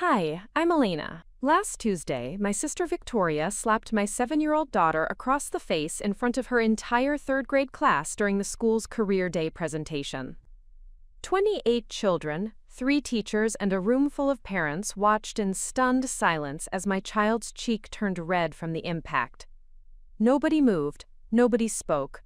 Hi, I'm Elena. Last Tuesday, my sister Victoria slapped my 7-year-old daughter across the face in front of her entire third-grade class during the school's Career Day presentation. 28 children, 3 teachers, and a room full of parents watched in stunned silence as my child's cheek turned red from the impact. Nobody moved, nobody spoke.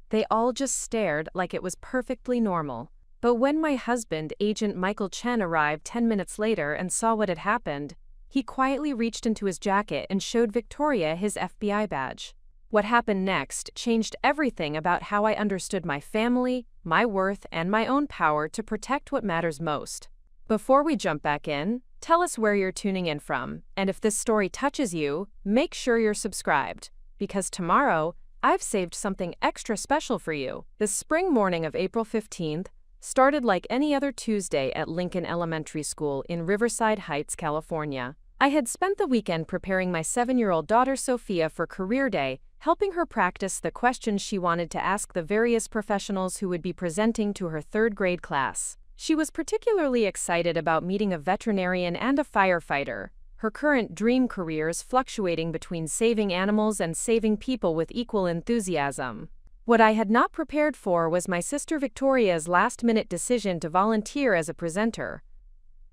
They all just stared like it was perfectly normal. But when my husband, Agent Michael Chen, arrived 10 minutes later and saw what had happened, he quietly reached into his jacket and showed Victoria his FBI badge. What happened next changed everything about how I understood my family, my worth, and my own power to protect what matters most. Before we jump back in, tell us where you're tuning in from, and if this story touches you, make sure you're subscribed, because tomorrow, I've saved something extra special for you. The spring morning of April 15th, started like any other Tuesday at Lincoln Elementary School in Riverside Heights, California. I had spent the weekend preparing my 7-year-old daughter Sophia for Career Day, helping her practice the questions she wanted to ask the various professionals who would be presenting to her third-grade class. She was particularly excited about meeting a veterinarian and a firefighter, her current dream careers fluctuating between saving animals and saving people with equal enthusiasm. What I had not prepared for was my sister Victoria's last-minute decision to volunteer as a presenter.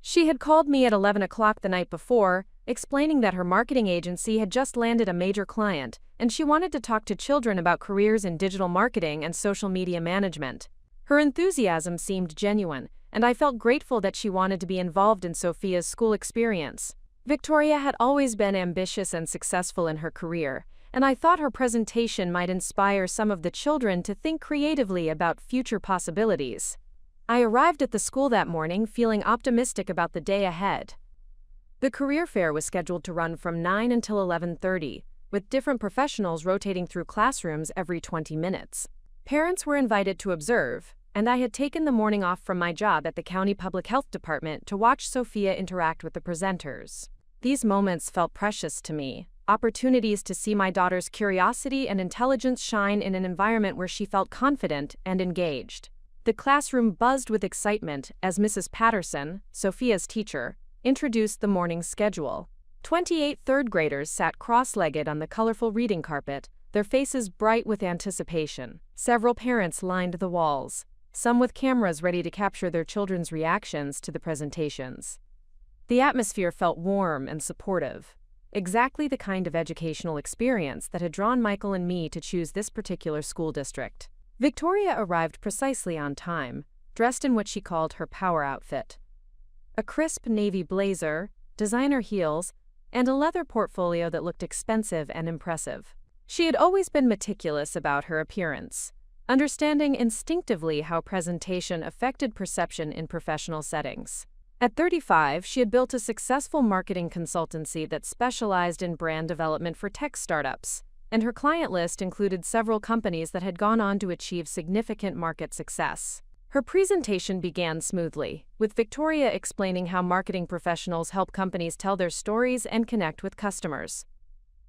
She had called me at 11 o'clock the night before, explaining that her marketing agency had just landed a major client, and she wanted to talk to children about careers in digital marketing and social media management. Her enthusiasm seemed genuine, and I felt grateful that she wanted to be involved in Sophia's school experience. Victoria had always been ambitious and successful in her career, and I thought her presentation might inspire some of the children to think creatively about future possibilities. I arrived at the school that morning feeling optimistic about the day ahead. The career fair was scheduled to run from 9 until 11:30, with different professionals rotating through classrooms every 20 minutes. Parents were invited to observe, and I had taken the morning off from my job at the county public health department to watch Sophia interact with the presenters. These moments felt precious to me. Opportunities to see my daughter's curiosity and intelligence shine in an environment where she felt confident and engaged. The classroom buzzed with excitement as Mrs. Patterson, Sophia's teacher, introduced the morning's schedule. 28 third graders sat cross-legged on the colorful reading carpet, their faces bright with anticipation. Several parents lined the walls, some with cameras ready to capture their children's reactions to the presentations. The atmosphere felt warm and supportive. Exactly the kind of educational experience that had drawn Michael and me to choose this particular school district. Victoria arrived precisely on time, dressed in what she called her power outfit. A crisp navy blazer, designer heels, and a leather portfolio that looked expensive and impressive. She had always been meticulous about her appearance, understanding instinctively how presentation affected perception in professional settings. At 35, she had built a successful marketing consultancy that specialized in brand development for tech startups, and her client list included several companies that had gone on to achieve significant market success. Her presentation began smoothly, with Victoria explaining how marketing professionals help companies tell their stories and connect with customers.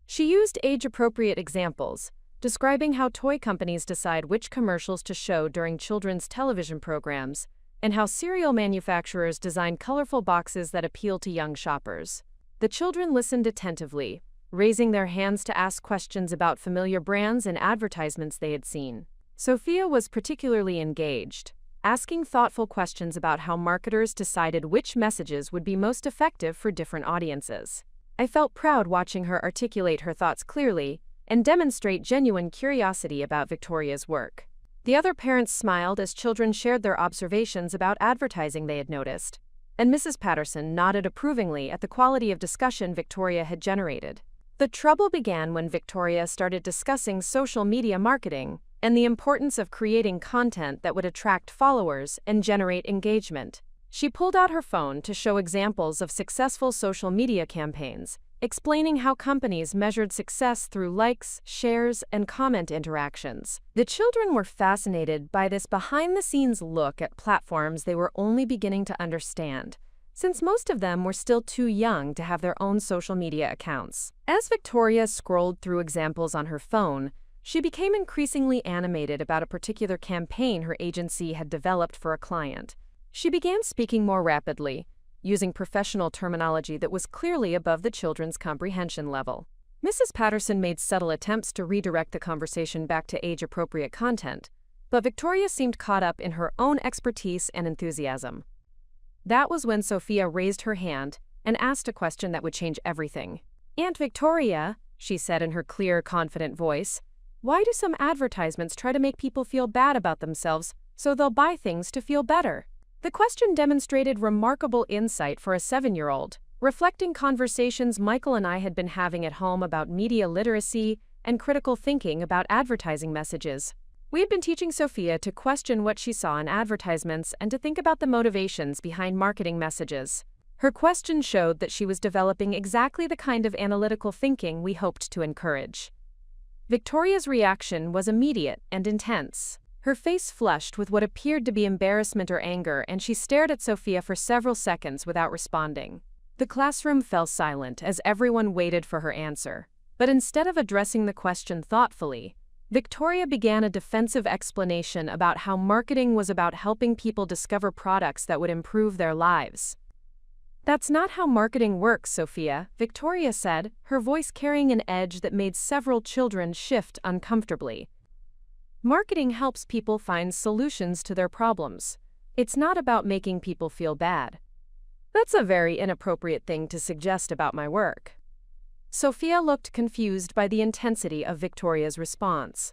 She used age-appropriate examples, describing how toy companies decide which commercials to show during children's television programs, and how cereal manufacturers design colorful boxes that appeal to young shoppers. The children listened attentively, raising their hands to ask questions about familiar brands and advertisements they had seen. Sophia was particularly engaged, asking thoughtful questions about how marketers decided which messages would be most effective for different audiences. I felt proud watching her articulate her thoughts clearly and demonstrate genuine curiosity about Victoria's work. The other parents smiled as children shared their observations about advertising they had noticed, and Mrs. Patterson nodded approvingly at the quality of discussion Victoria had generated. The trouble began when Victoria started discussing social media marketing and the importance of creating content that would attract followers and generate engagement. She pulled out her phone to show examples of successful social media campaigns, explaining how companies measured success through likes, shares, and comment interactions. The children were fascinated by this behind-the-scenes look at platforms they were only beginning to understand, since most of them were still too young to have their own social media accounts. As Victoria scrolled through examples on her phone, she became increasingly animated about a particular campaign her agency had developed for a client. She began speaking more rapidly, using professional terminology that was clearly above the children's comprehension level. Mrs. Patterson made subtle attempts to redirect the conversation back to age-appropriate content, but Victoria seemed caught up in her own expertise and enthusiasm. That was when Sophia raised her hand and asked a question that would change everything. "Aunt Victoria," she said in her clear, confident voice, "why do some advertisements try to make people feel bad about themselves so they'll buy things to feel better?" The question demonstrated remarkable insight for a 7-year-old, reflecting conversations Michael and I had been having at home about media literacy and critical thinking about advertising messages. We had been teaching Sophia to question what she saw in advertisements and to think about the motivations behind marketing messages. Her question showed that she was developing exactly the kind of analytical thinking we hoped to encourage. Victoria's reaction was immediate and intense. Her face flushed with what appeared to be embarrassment or anger, and she stared at Sophia for several seconds without responding. The classroom fell silent as everyone waited for her answer. But instead of addressing the question thoughtfully, Victoria began a defensive explanation about how marketing was about helping people discover products that would improve their lives. "That's not how marketing works, Sophia," Victoria said, her voice carrying an edge that made several children shift uncomfortably. "Marketing helps people find solutions to their problems. It's not about making people feel bad." "That's a very inappropriate thing to suggest about my work." Sophia looked confused by the intensity of Victoria's response.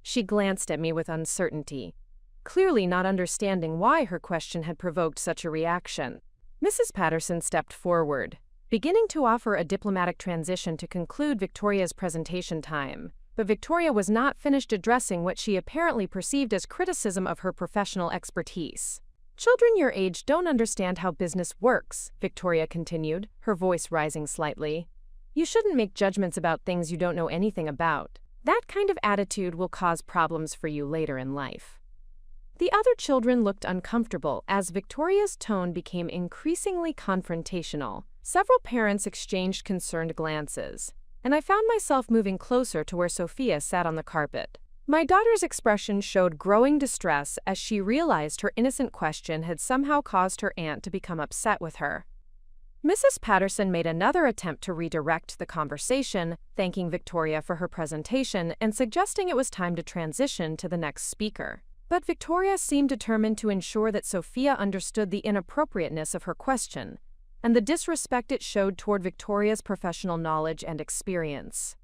She glanced at me with uncertainty, clearly not understanding why her question had provoked such a reaction. Mrs. Patterson stepped forward, beginning to offer a diplomatic transition to conclude Victoria's presentation time, but Victoria was not finished addressing what she apparently perceived as criticism of her professional expertise. "Children your age don't understand how business works," Victoria continued, her voice rising slightly. "You shouldn't make judgments about things you don't know anything about. That kind of attitude will cause problems for you later in life." The other children looked uncomfortable as Victoria's tone became increasingly confrontational. Several parents exchanged concerned glances, and I found myself moving closer to where Sophia sat on the carpet. My daughter's expression showed growing distress as she realized her innocent question had somehow caused her aunt to become upset with her. Mrs. Patterson made another attempt to redirect the conversation, thanking Victoria for her presentation and suggesting it was time to transition to the next speaker. But Victoria seemed determined to ensure that Sophia understood the inappropriateness of her question and the disrespect it showed toward Victoria's professional knowledge and experience.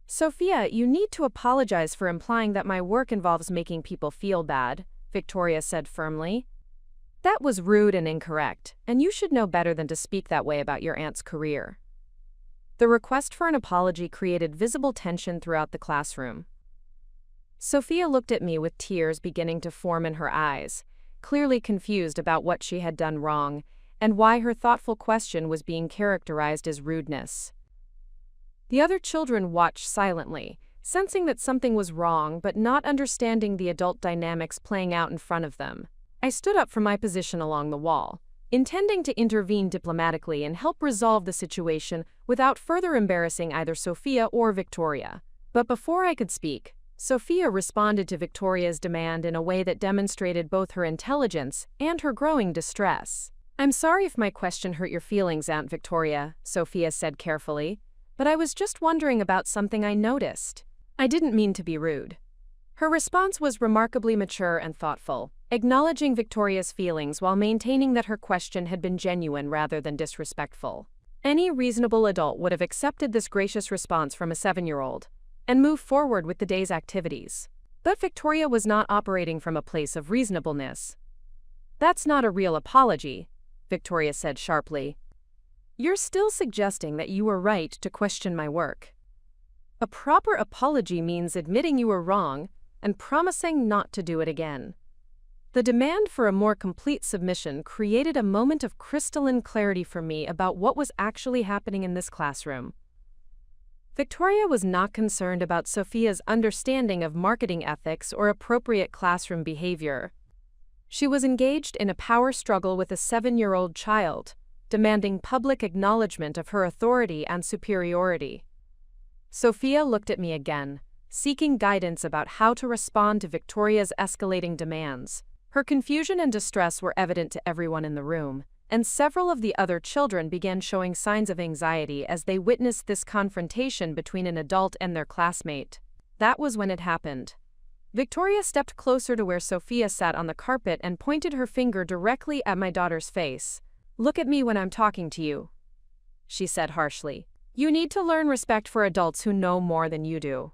"Sophia, you need to apologize for implying that my work involves making people feel bad," Victoria said firmly. "That was rude and incorrect, and you should know better than to speak that way about your aunt's career." The request for an apology created visible tension throughout the classroom. Sophia looked at me with tears beginning to form in her eyes, clearly confused about what she had done wrong and why her thoughtful question was being characterized as rudeness. The other children watched silently, sensing that something was wrong but not understanding the adult dynamics playing out in front of them. I stood up from my position along the wall, intending to intervene diplomatically and help resolve the situation without further embarrassing either Sophia or Victoria. But before I could speak, Sophia responded to Victoria's demand in a way that demonstrated both her intelligence and her growing distress. "I'm sorry if my question hurt your feelings, Aunt Victoria," Sophia said carefully, "but I was just wondering about something I noticed. I didn't mean to be rude." Her response was remarkably mature and thoughtful, acknowledging Victoria's feelings while maintaining that her question had been genuine rather than disrespectful. Any reasonable adult would have accepted this gracious response from a 7-year-old and moved forward with the day's activities. But Victoria was not operating from a place of reasonableness. "That's not a real apology," Victoria said sharply. "You're still suggesting that you were right to question my work. A proper apology means admitting you were wrong and promising not to do it again." The demand for a more complete submission created a moment of crystalline clarity for me about what was actually happening in this classroom. Victoria was not concerned about Sophia's understanding of marketing ethics or appropriate classroom behavior. She was engaged in a power struggle with a 7-year-old child, demanding public acknowledgement of her authority and superiority. Sophia looked at me again, seeking guidance about how to respond to Victoria's escalating demands. Her confusion and distress were evident to everyone in the room, and several of the other children began showing signs of anxiety as they witnessed this confrontation between an adult and their classmate. That was when it happened. Victoria stepped closer to where Sophia sat on the carpet and pointed her finger directly at my daughter's face. "Look at me when I'm talking to you," she said harshly. "You need to learn respect for adults who know more than you do."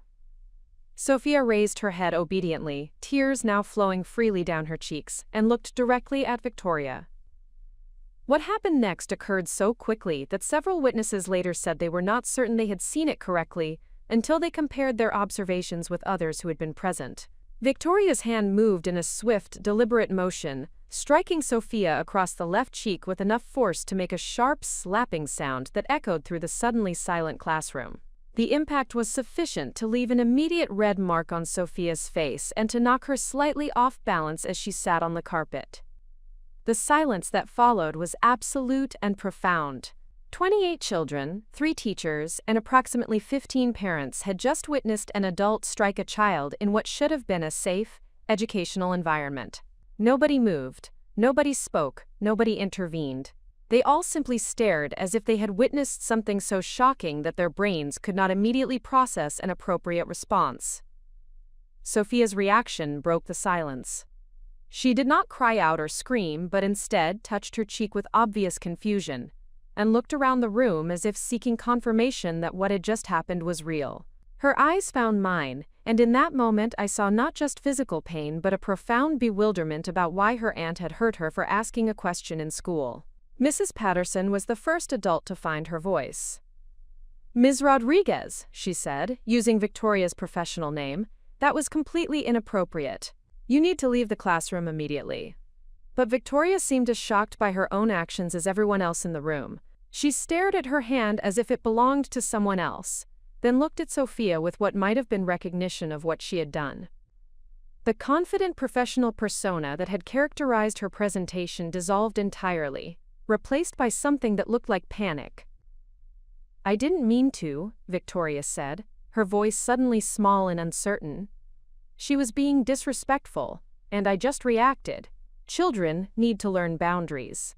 Sophia raised her head obediently, tears now flowing freely down her cheeks, and looked directly at Victoria. What happened next occurred so quickly that several witnesses later said they were not certain they had seen it correctly until they compared their observations with others who had been present. Victoria's hand moved in a swift, deliberate motion, striking Sophia across the left cheek with enough force to make a sharp, slapping sound that echoed through the suddenly silent classroom. The impact was sufficient to leave an immediate red mark on Sophia's face and to knock her slightly off balance as she sat on the carpet. The silence that followed was absolute and profound. 28 children, 3 teachers, and approximately 15 parents had just witnessed an adult strike a child in what should have been a safe, educational environment. Nobody moved, nobody spoke, nobody intervened. They all simply stared as if they had witnessed something so shocking that their brains could not immediately process an appropriate response. Sophia's reaction broke the silence. She did not cry out or scream, but instead touched her cheek with obvious confusion, and looked around the room as if seeking confirmation that what had just happened was real. Her eyes found mine, and in that moment I saw not just physical pain but a profound bewilderment about why her aunt had hurt her for asking a question in school. Mrs. Patterson was the first adult to find her voice. "Ms. Rodriguez," she said, using Victoria's professional name, "that was completely inappropriate. You need to leave the classroom immediately." But Victoria seemed as shocked by her own actions as everyone else in the room. She stared at her hand as if it belonged to someone else, then looked at Sophia with what might have been recognition of what she had done. The confident professional persona that had characterized her presentation dissolved entirely, replaced by something that looked like panic. "I didn't mean to," Victoria said, her voice suddenly small and uncertain. "She was being disrespectful, and I just reacted. Children need to learn boundaries."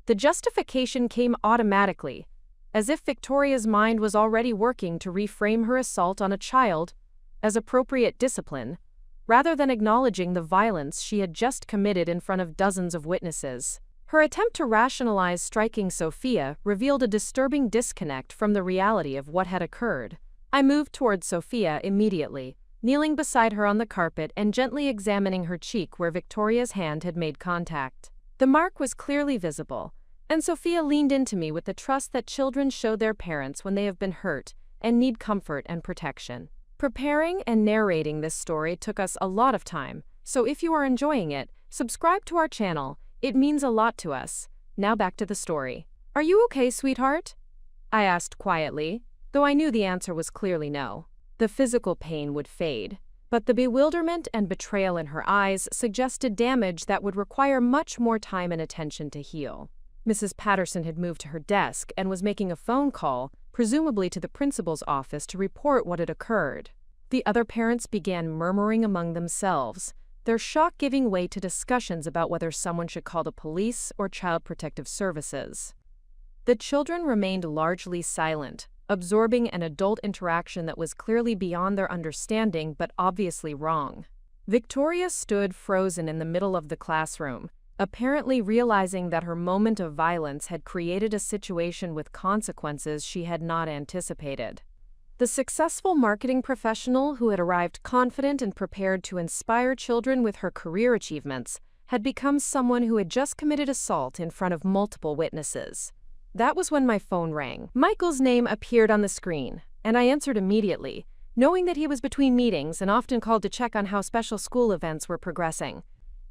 The justification came automatically, as if Victoria's mind was already working to reframe her assault on a child as appropriate discipline, rather than acknowledging the violence she had just committed in front of dozens of witnesses. Her attempt to rationalize striking Sophia revealed a disturbing disconnect from the reality of what had occurred. I moved toward Sophia immediately, kneeling beside her on the carpet and gently examining her cheek where Victoria's hand had made contact. The mark was clearly visible, and Sophia leaned into me with the trust that children show their parents when they have been hurt and need comfort and protection. Preparing and narrating this story took us a lot of time, so if you are enjoying it, subscribe to our channel. It means a lot to us. Now back to the story. "Are you okay, sweetheart?" I asked quietly, though I knew the answer was clearly no. The physical pain would fade, but the bewilderment and betrayal in her eyes suggested damage that would require much more time and attention to heal. Mrs. Patterson had moved to her desk and was making a phone call, presumably to the principal's office, to report what had occurred. The other parents began murmuring among themselves, their shock giving way to discussions about whether someone should call the police or Child Protective Services. The children remained largely silent, absorbing an adult interaction that was clearly beyond their understanding but obviously wrong. Victoria stood frozen in the middle of the classroom, apparently realizing that her moment of violence had created a situation with consequences she had not anticipated. The successful marketing professional who had arrived confident and prepared to inspire children with her career achievements had become someone who had just committed assault in front of multiple witnesses. That was when my phone rang. Michael's name appeared on the screen, and I answered immediately, knowing that he was between meetings and often called to check on how special school events were progressing.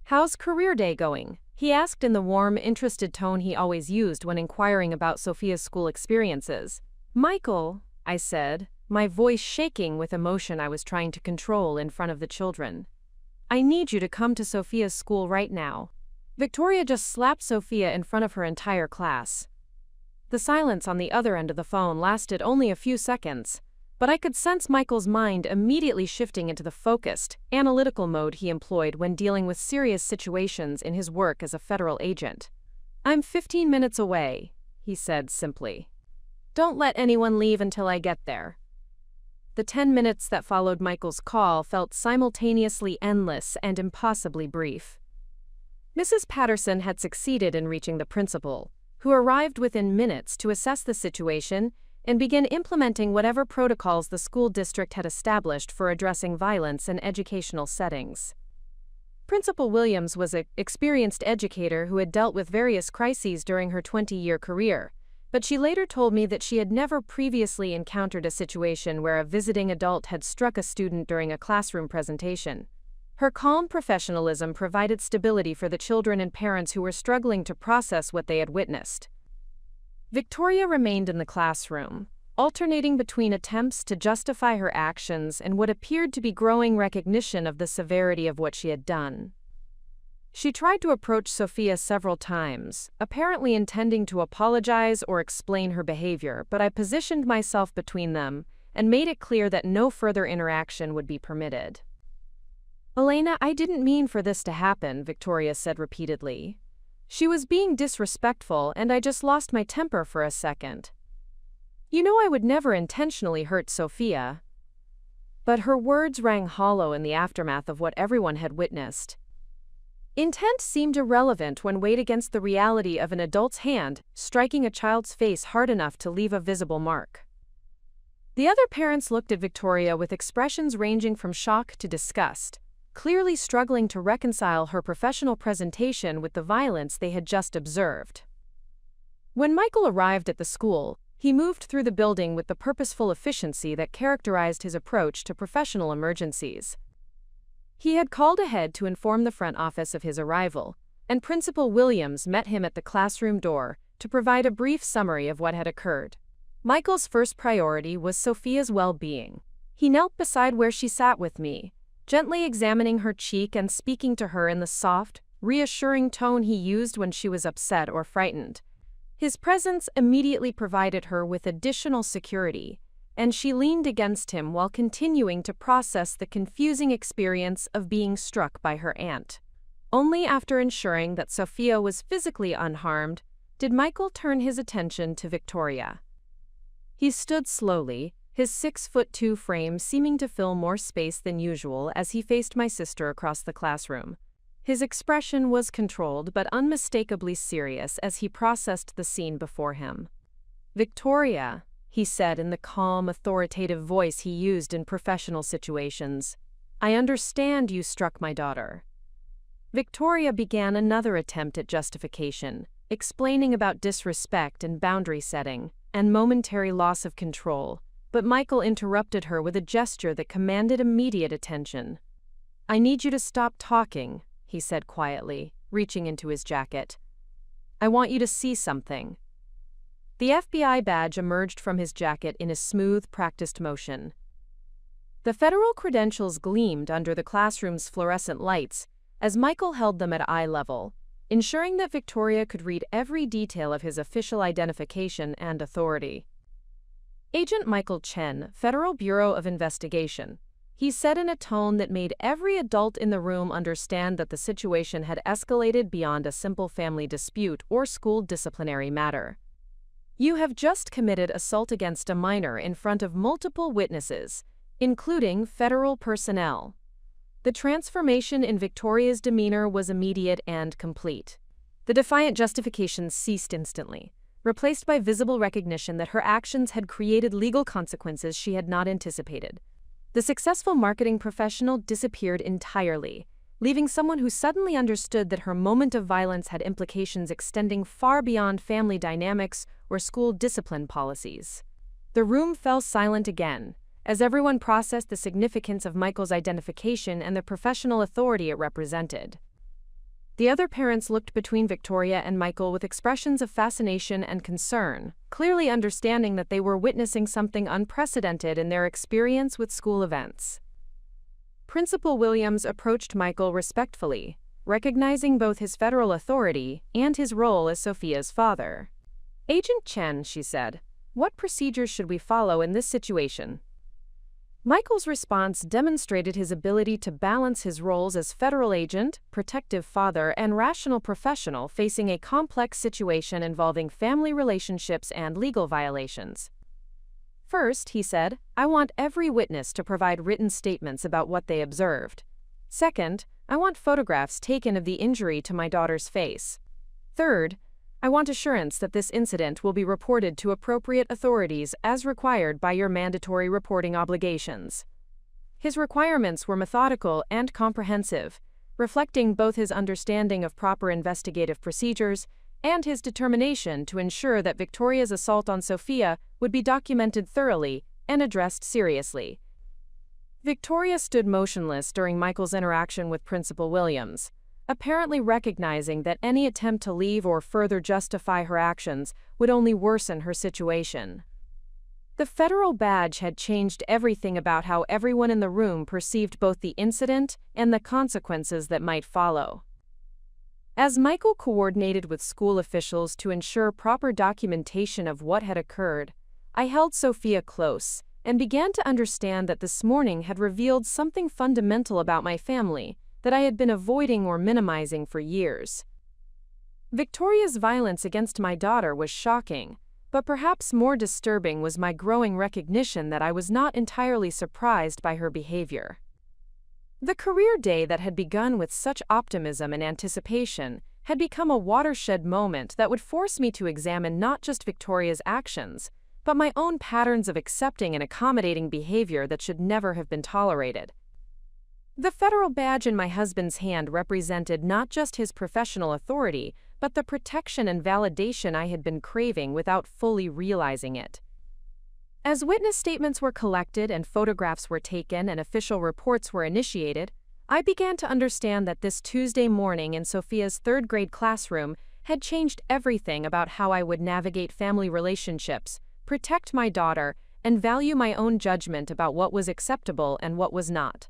"How's career day going?" he asked in the warm, interested tone he always used when inquiring about Sophia's school experiences. "Michael," I said, my voice shaking with emotion I was trying to control in front of the children. "I need you to come to Sophia's school right now." Victoria just slapped Sophia in front of her entire class. The silence on the other end of the phone lasted only a few seconds, but I could sense Michael's mind immediately shifting into the focused, analytical mode he employed when dealing with serious situations in his work as a federal agent. "I'm 15 minutes away," he said simply. "Don't let anyone leave until I get there." The 10 minutes that followed Michael's call felt simultaneously endless and impossibly brief. Mrs. Patterson had succeeded in reaching the principal, who arrived within minutes to assess the situation and begin implementing whatever protocols the school district had established for addressing violence in educational settings. Principal Williams was an experienced educator who had dealt with various crises during her 20-year career, but she later told me that she had never previously encountered a situation where a visiting adult had struck a student during a classroom presentation. Her calm professionalism provided stability for the children and parents who were struggling to process what they had witnessed. Victoria remained in the classroom, alternating between attempts to justify her actions and what appeared to be growing recognition of the severity of what she had done. She tried to approach Sophia several times, apparently intending to apologize or explain her behavior, but I positioned myself between them and made it clear that no further interaction would be permitted. "Elena, I didn't mean for this to happen," Victoria said repeatedly. "She was being disrespectful and I just lost my temper for a second. You know I would never intentionally hurt Sophia." But her words rang hollow in the aftermath of what everyone had witnessed. Intent seemed irrelevant when weighed against the reality of an adult's hand striking a child's face hard enough to leave a visible mark. The other parents looked at Victoria with expressions ranging from shock to disgust, clearly struggling to reconcile her professional presentation with the violence they had just observed. When Michael arrived at the school, he moved through the building with the purposeful efficiency that characterized his approach to professional emergencies. He had called ahead to inform the front office of his arrival, and Principal Williams met him at the classroom door to provide a brief summary of what had occurred. Michael's first priority was Sophia's well-being. He knelt beside where she sat with me, gently examining her cheek and speaking to her in the soft, reassuring tone he used when she was upset or frightened. His presence immediately provided her with additional security, and she leaned against him while continuing to process the confusing experience of being struck by her aunt. Only after ensuring that Sophia was physically unharmed did Michael turn his attention to Victoria. He stood slowly, his 6'2" frame seeming to fill more space than usual as he faced my sister across the classroom. His expression was controlled but unmistakably serious as he processed the scene before him. "Victoria," he said in the calm, authoritative voice he used in professional situations, "I understand you struck my daughter." Victoria began another attempt at justification, explaining about disrespect and boundary setting, and momentary loss of control, but Michael interrupted her with a gesture that commanded immediate attention. "I need you to stop talking," he said quietly, reaching into his jacket. "I want you to see something." The FBI badge emerged from his jacket in a smooth, practiced motion. The federal credentials gleamed under the classroom's fluorescent lights as Michael held them at eye level, ensuring that Victoria could read every detail of his official identification and authority. "Agent Michael Chen, Federal Bureau of Investigation," he said in a tone that made every adult in the room understand that the situation had escalated beyond a simple family dispute or school disciplinary matter. "You have just committed assault against a minor in front of multiple witnesses, including federal personnel." The transformation in Victoria's demeanor was immediate and complete. The defiant justifications ceased instantly, replaced by visible recognition that her actions had created legal consequences she had not anticipated. The successful marketing professional disappeared entirely, leaving someone who suddenly understood that her moment of violence had implications extending far beyond family dynamics or school discipline policies. The room fell silent again, as everyone processed the significance of Michael's identification and the professional authority it represented. The other parents looked between Victoria and Michael with expressions of fascination and concern, clearly understanding that they were witnessing something unprecedented in their experience with school events. Principal Williams approached Michael respectfully, recognizing both his federal authority and his role as Sophia's father. "Agent Chen," she said, "what procedures should we follow in this situation?" Michael's response demonstrated his ability to balance his roles as federal agent, protective father, and rational professional facing a complex situation involving family relationships and legal violations. First, he said, I want every witness to provide written statements about what they observed. Second, I want photographs taken of the injury to my daughter's face. Third, I want assurance that this incident will be reported to appropriate authorities as required by your mandatory reporting obligations. His requirements were methodical and comprehensive, reflecting both his understanding of proper investigative procedures and his determination to ensure that Victoria's assault on Sophia would be documented thoroughly and addressed seriously. Victoria stood motionless during Michael's interaction with Principal Williams, apparently recognizing that any attempt to leave or further justify her actions would only worsen her situation. The federal badge had changed everything about how everyone in the room perceived both the incident and the consequences that might follow. As Michael coordinated with school officials to ensure proper documentation of what had occurred, I held Sophia close and began to understand that this morning had revealed something fundamental about my family that I had been avoiding or minimizing for years. Victoria's violence against my daughter was shocking, but perhaps more disturbing was my growing recognition that I was not entirely surprised by her behavior. The career day that had begun with such optimism and anticipation had become a watershed moment that would force me to examine not just Victoria's actions, but my own patterns of accepting and accommodating behavior that should never have been tolerated. The federal badge in my husband's hand represented not just his professional authority, but the protection and validation I had been craving without fully realizing it. As witness statements were collected and photographs were taken and official reports were initiated, I began to understand that this Tuesday morning in Sophia's third-grade classroom had changed everything about how I would navigate family relationships, protect my daughter, and value my own judgment about what was acceptable and what was not.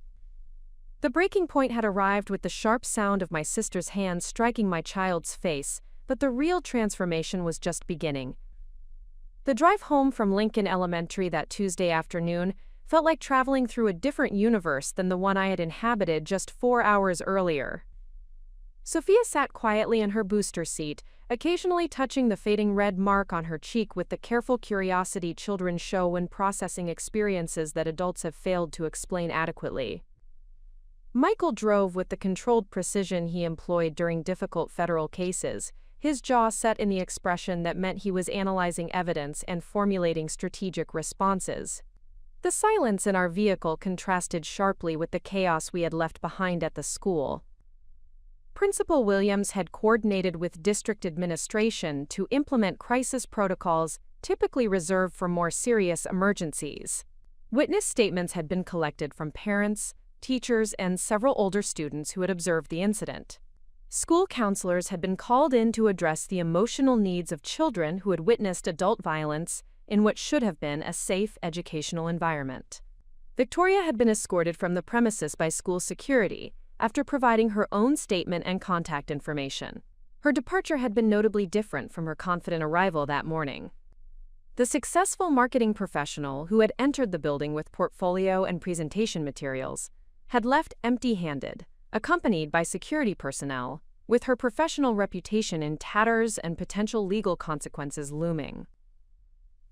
The breaking point had arrived with the sharp sound of my sister's hand striking my child's face, but the real transformation was just beginning. The drive home from Lincoln Elementary that Tuesday afternoon felt like traveling through a different universe than the one I had inhabited just 4 hours earlier. Sophia sat quietly in her booster seat, occasionally touching the fading red mark on her cheek with the careful curiosity children show when processing experiences that adults have failed to explain adequately. Michael drove with the controlled precision he employed during difficult federal cases, his jaw set in the expression that meant he was analyzing evidence and formulating strategic responses. The silence in our vehicle contrasted sharply with the chaos we had left behind at the school. Principal Williams had coordinated with district administration to implement crisis protocols typically reserved for more serious emergencies. Witness statements had been collected from parents, teachers, and several older students who had observed the incident. School counselors had been called in to address the emotional needs of children who had witnessed adult violence in what should have been a safe educational environment. Victoria had been escorted from the premises by school security after providing her own statement and contact information. Her departure had been notably different from her confident arrival that morning. The successful marketing professional who had entered the building with portfolio and presentation materials had left empty-handed, accompanied by security personnel, with her professional reputation in tatters and potential legal consequences looming.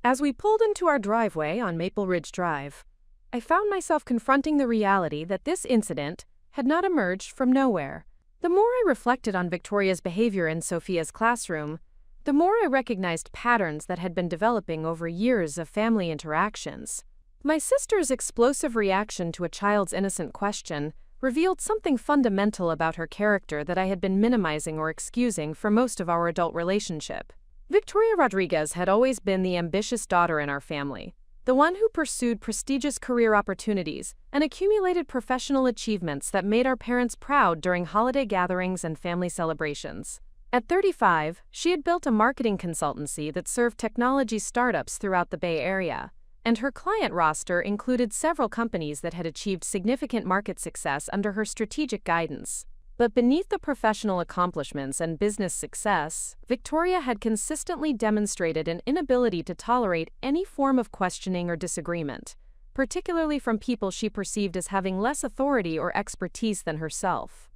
As we pulled into our driveway on Maple Ridge Drive, I found myself confronting the reality that this incident had not emerged from nowhere. The more I reflected on Victoria's behavior in Sophia's classroom, the more I recognized patterns that had been developing over years of family interactions. My sister's explosive reaction to a child's innocent question revealed something fundamental about her character that I had been minimizing or excusing for most of our adult relationship. Victoria Rodriguez had always been the ambitious daughter in our family, the one who pursued prestigious career opportunities and accumulated professional achievements that made our parents proud during holiday gatherings and family celebrations. At 35, she had built a marketing consultancy that served technology startups throughout the Bay Area, and her client roster included several companies that had achieved significant market success under her strategic guidance. But beneath the professional accomplishments and business success, Victoria had consistently demonstrated an inability to tolerate any form of questioning or disagreement, particularly from people she perceived as having less authority or expertise than herself.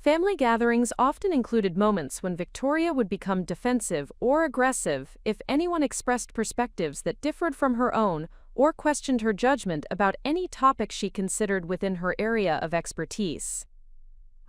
Family gatherings often included moments when Victoria would become defensive or aggressive if anyone expressed perspectives that differed from her own or questioned her judgment about any topic she considered within her area of expertise.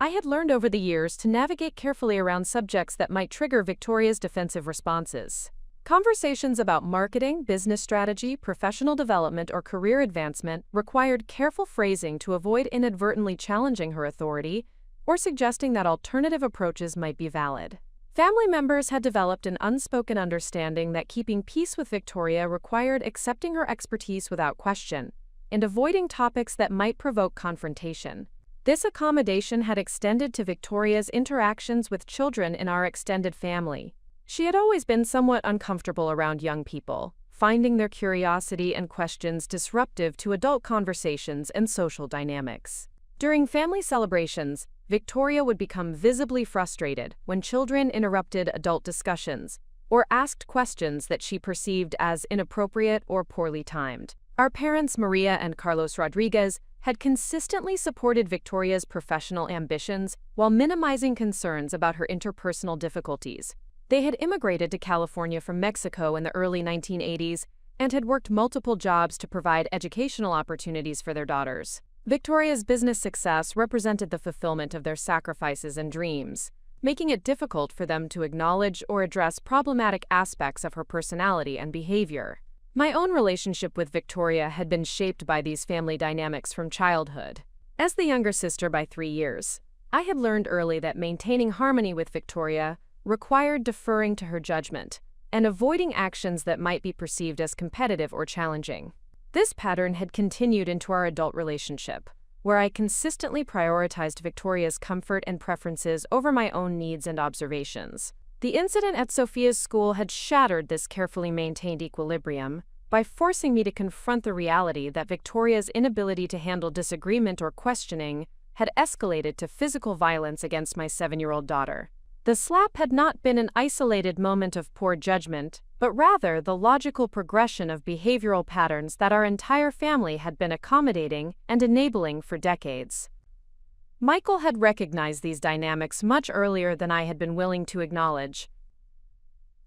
I had learned over the years to navigate carefully around subjects that might trigger Victoria's defensive responses. Conversations about marketing, business strategy, professional development, or career advancement required careful phrasing to avoid inadvertently challenging her authority or suggesting that alternative approaches might be valid. Family members had developed an unspoken understanding that keeping peace with Victoria required accepting her expertise without question and avoiding topics that might provoke confrontation. This accommodation had extended to Victoria's interactions with children in our extended family. She had always been somewhat uncomfortable around young people, finding their curiosity and questions disruptive to adult conversations and social dynamics. During family celebrations, Victoria would become visibly frustrated when children interrupted adult discussions or asked questions that she perceived as inappropriate or poorly timed. Our parents, Maria and Carlos Rodriguez, had consistently supported Victoria's professional ambitions while minimizing concerns about her interpersonal difficulties. They had immigrated to California from Mexico in the early 1980s and had worked multiple jobs to provide educational opportunities for their daughters. Victoria's business success represented the fulfillment of their sacrifices and dreams, making it difficult for them to acknowledge or address problematic aspects of her personality and behavior. My own relationship with Victoria had been shaped by these family dynamics from childhood. As the younger sister by 3 years, I had learned early that maintaining harmony with Victoria required deferring to her judgment and avoiding actions that might be perceived as competitive or challenging. This pattern had continued into our adult relationship, where I consistently prioritized Victoria's comfort and preferences over my own needs and observations. The incident at Sophia's school had shattered this carefully maintained equilibrium by forcing me to confront the reality that Victoria's inability to handle disagreement or questioning had escalated to physical violence against my 7-year-old daughter. The slap had not been an isolated moment of poor judgment, but rather the logical progression of behavioral patterns that our entire family had been accommodating and enabling for decades. Michael had recognized these dynamics much earlier than I had been willing to acknowledge.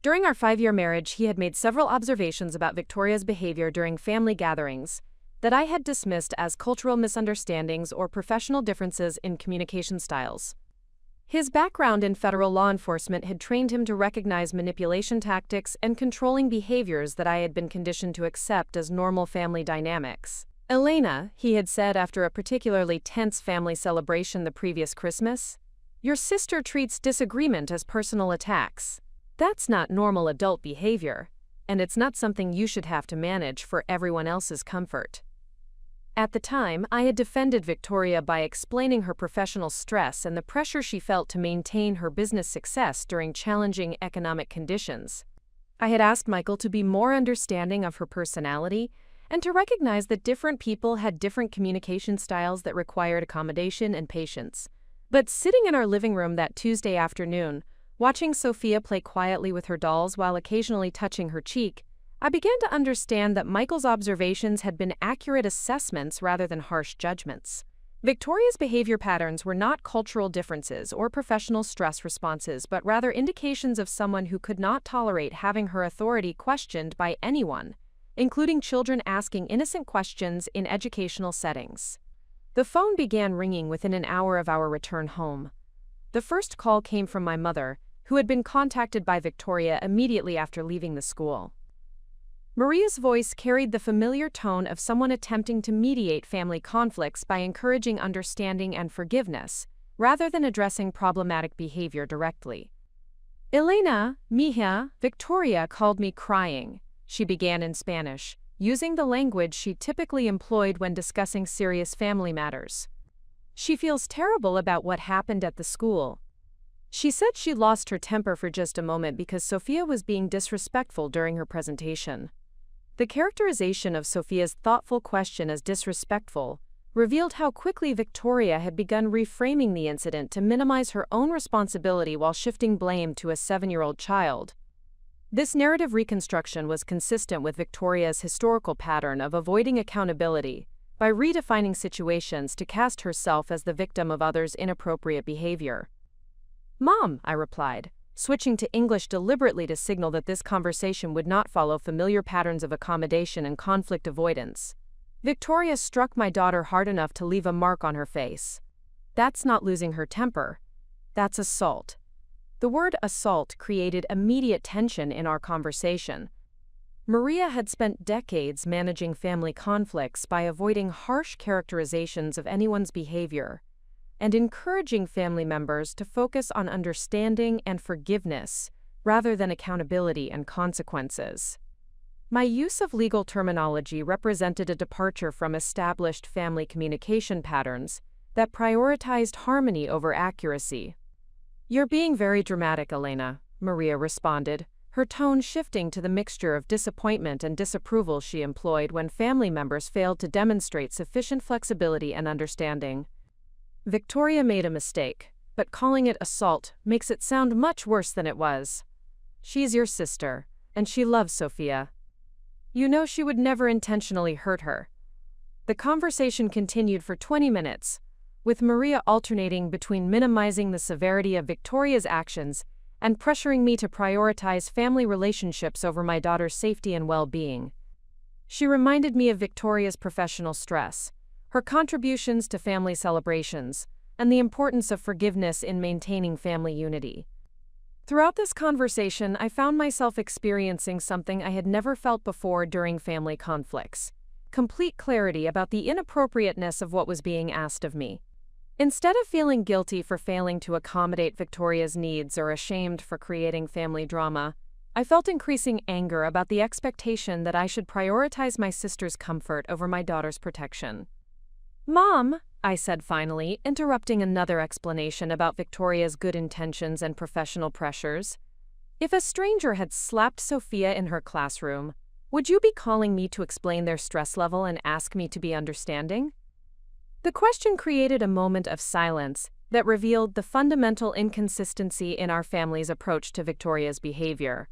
During our 5-year marriage, he had made several observations about Victoria's behavior during family gatherings that I had dismissed as cultural misunderstandings or professional differences in communication styles. His background in federal law enforcement had trained him to recognize manipulation tactics and controlling behaviors that I had been conditioned to accept as normal family dynamics. "Elena," he had said after a particularly tense family celebration the previous Christmas, "your sister treats disagreement as personal attacks. That's not normal adult behavior, and it's not something you should have to manage for everyone else's comfort." At the time, I had defended Victoria by explaining her professional stress and the pressure she felt to maintain her business success during challenging economic conditions. I had asked Michael to be more understanding of her personality and to recognize that different people had different communication styles that required accommodation and patience. But sitting in our living room that Tuesday afternoon, watching Sophia play quietly with her dolls while occasionally touching her cheek, I began to understand that Michael's observations had been accurate assessments rather than harsh judgments. Victoria's behavior patterns were not cultural differences or professional stress responses, but rather indications of someone who could not tolerate having her authority questioned by anyone, including children asking innocent questions in educational settings. The phone began ringing within an hour of our return home. The first call came from my mother, who had been contacted by Victoria immediately after leaving the school. Maria's voice carried the familiar tone of someone attempting to mediate family conflicts by encouraging understanding and forgiveness, rather than addressing problematic behavior directly. "Elena, mija, Victoria called me crying," she began in Spanish, using the language she typically employed when discussing serious family matters. "She feels terrible about what happened at the school. She said she lost her temper for just a moment because Sophia was being disrespectful during her presentation." The characterization of Sophia's thoughtful question as disrespectful revealed how quickly Victoria had begun reframing the incident to minimize her own responsibility while shifting blame to a 7-year-old child. This narrative reconstruction was consistent with Victoria's historical pattern of avoiding accountability by redefining situations to cast herself as the victim of others' inappropriate behavior. "Mom," I replied, switching to English deliberately to signal that this conversation would not follow familiar patterns of accommodation and conflict avoidance. Victoria struck my daughter hard enough to leave a mark on her face. That's not losing her temper. That's assault. The word assault created immediate tension in our conversation. Maria had spent decades managing family conflicts by avoiding harsh characterizations of anyone's behavior and encouraging family members to focus on understanding and forgiveness rather than accountability and consequences. My use of legal terminology represented a departure from established family communication patterns that prioritized harmony over accuracy. "You're being very dramatic, Elena," Maria responded, her tone shifting to the mixture of disappointment and disapproval she employed when family members failed to demonstrate sufficient flexibility and understanding. "Victoria made a mistake, but calling it assault makes it sound much worse than it was. She's your sister, and she loves Sophia. You know she would never intentionally hurt her." The conversation continued for 20 minutes, with Maria alternating between minimizing the severity of Victoria's actions and pressuring me to prioritize family relationships over my daughter's safety and well-being. She reminded me of Victoria's professional stress, her contributions to family celebrations, and the importance of forgiveness in maintaining family unity. Throughout this conversation, I found myself experiencing something I had never felt before during family conflicts: complete clarity about the inappropriateness of what was being asked of me. Instead of feeling guilty for failing to accommodate Victoria's needs or ashamed for creating family drama, I felt increasing anger about the expectation that I should prioritize my sister's comfort over my daughter's protection. "Mom," I said finally, interrupting another explanation about Victoria's good intentions and professional pressures, "if a stranger had slapped Sophia in her classroom, would you be calling me to explain their stress level and ask me to be understanding?" The question created a moment of silence that revealed the fundamental inconsistency in our family's approach to Victoria's behavior.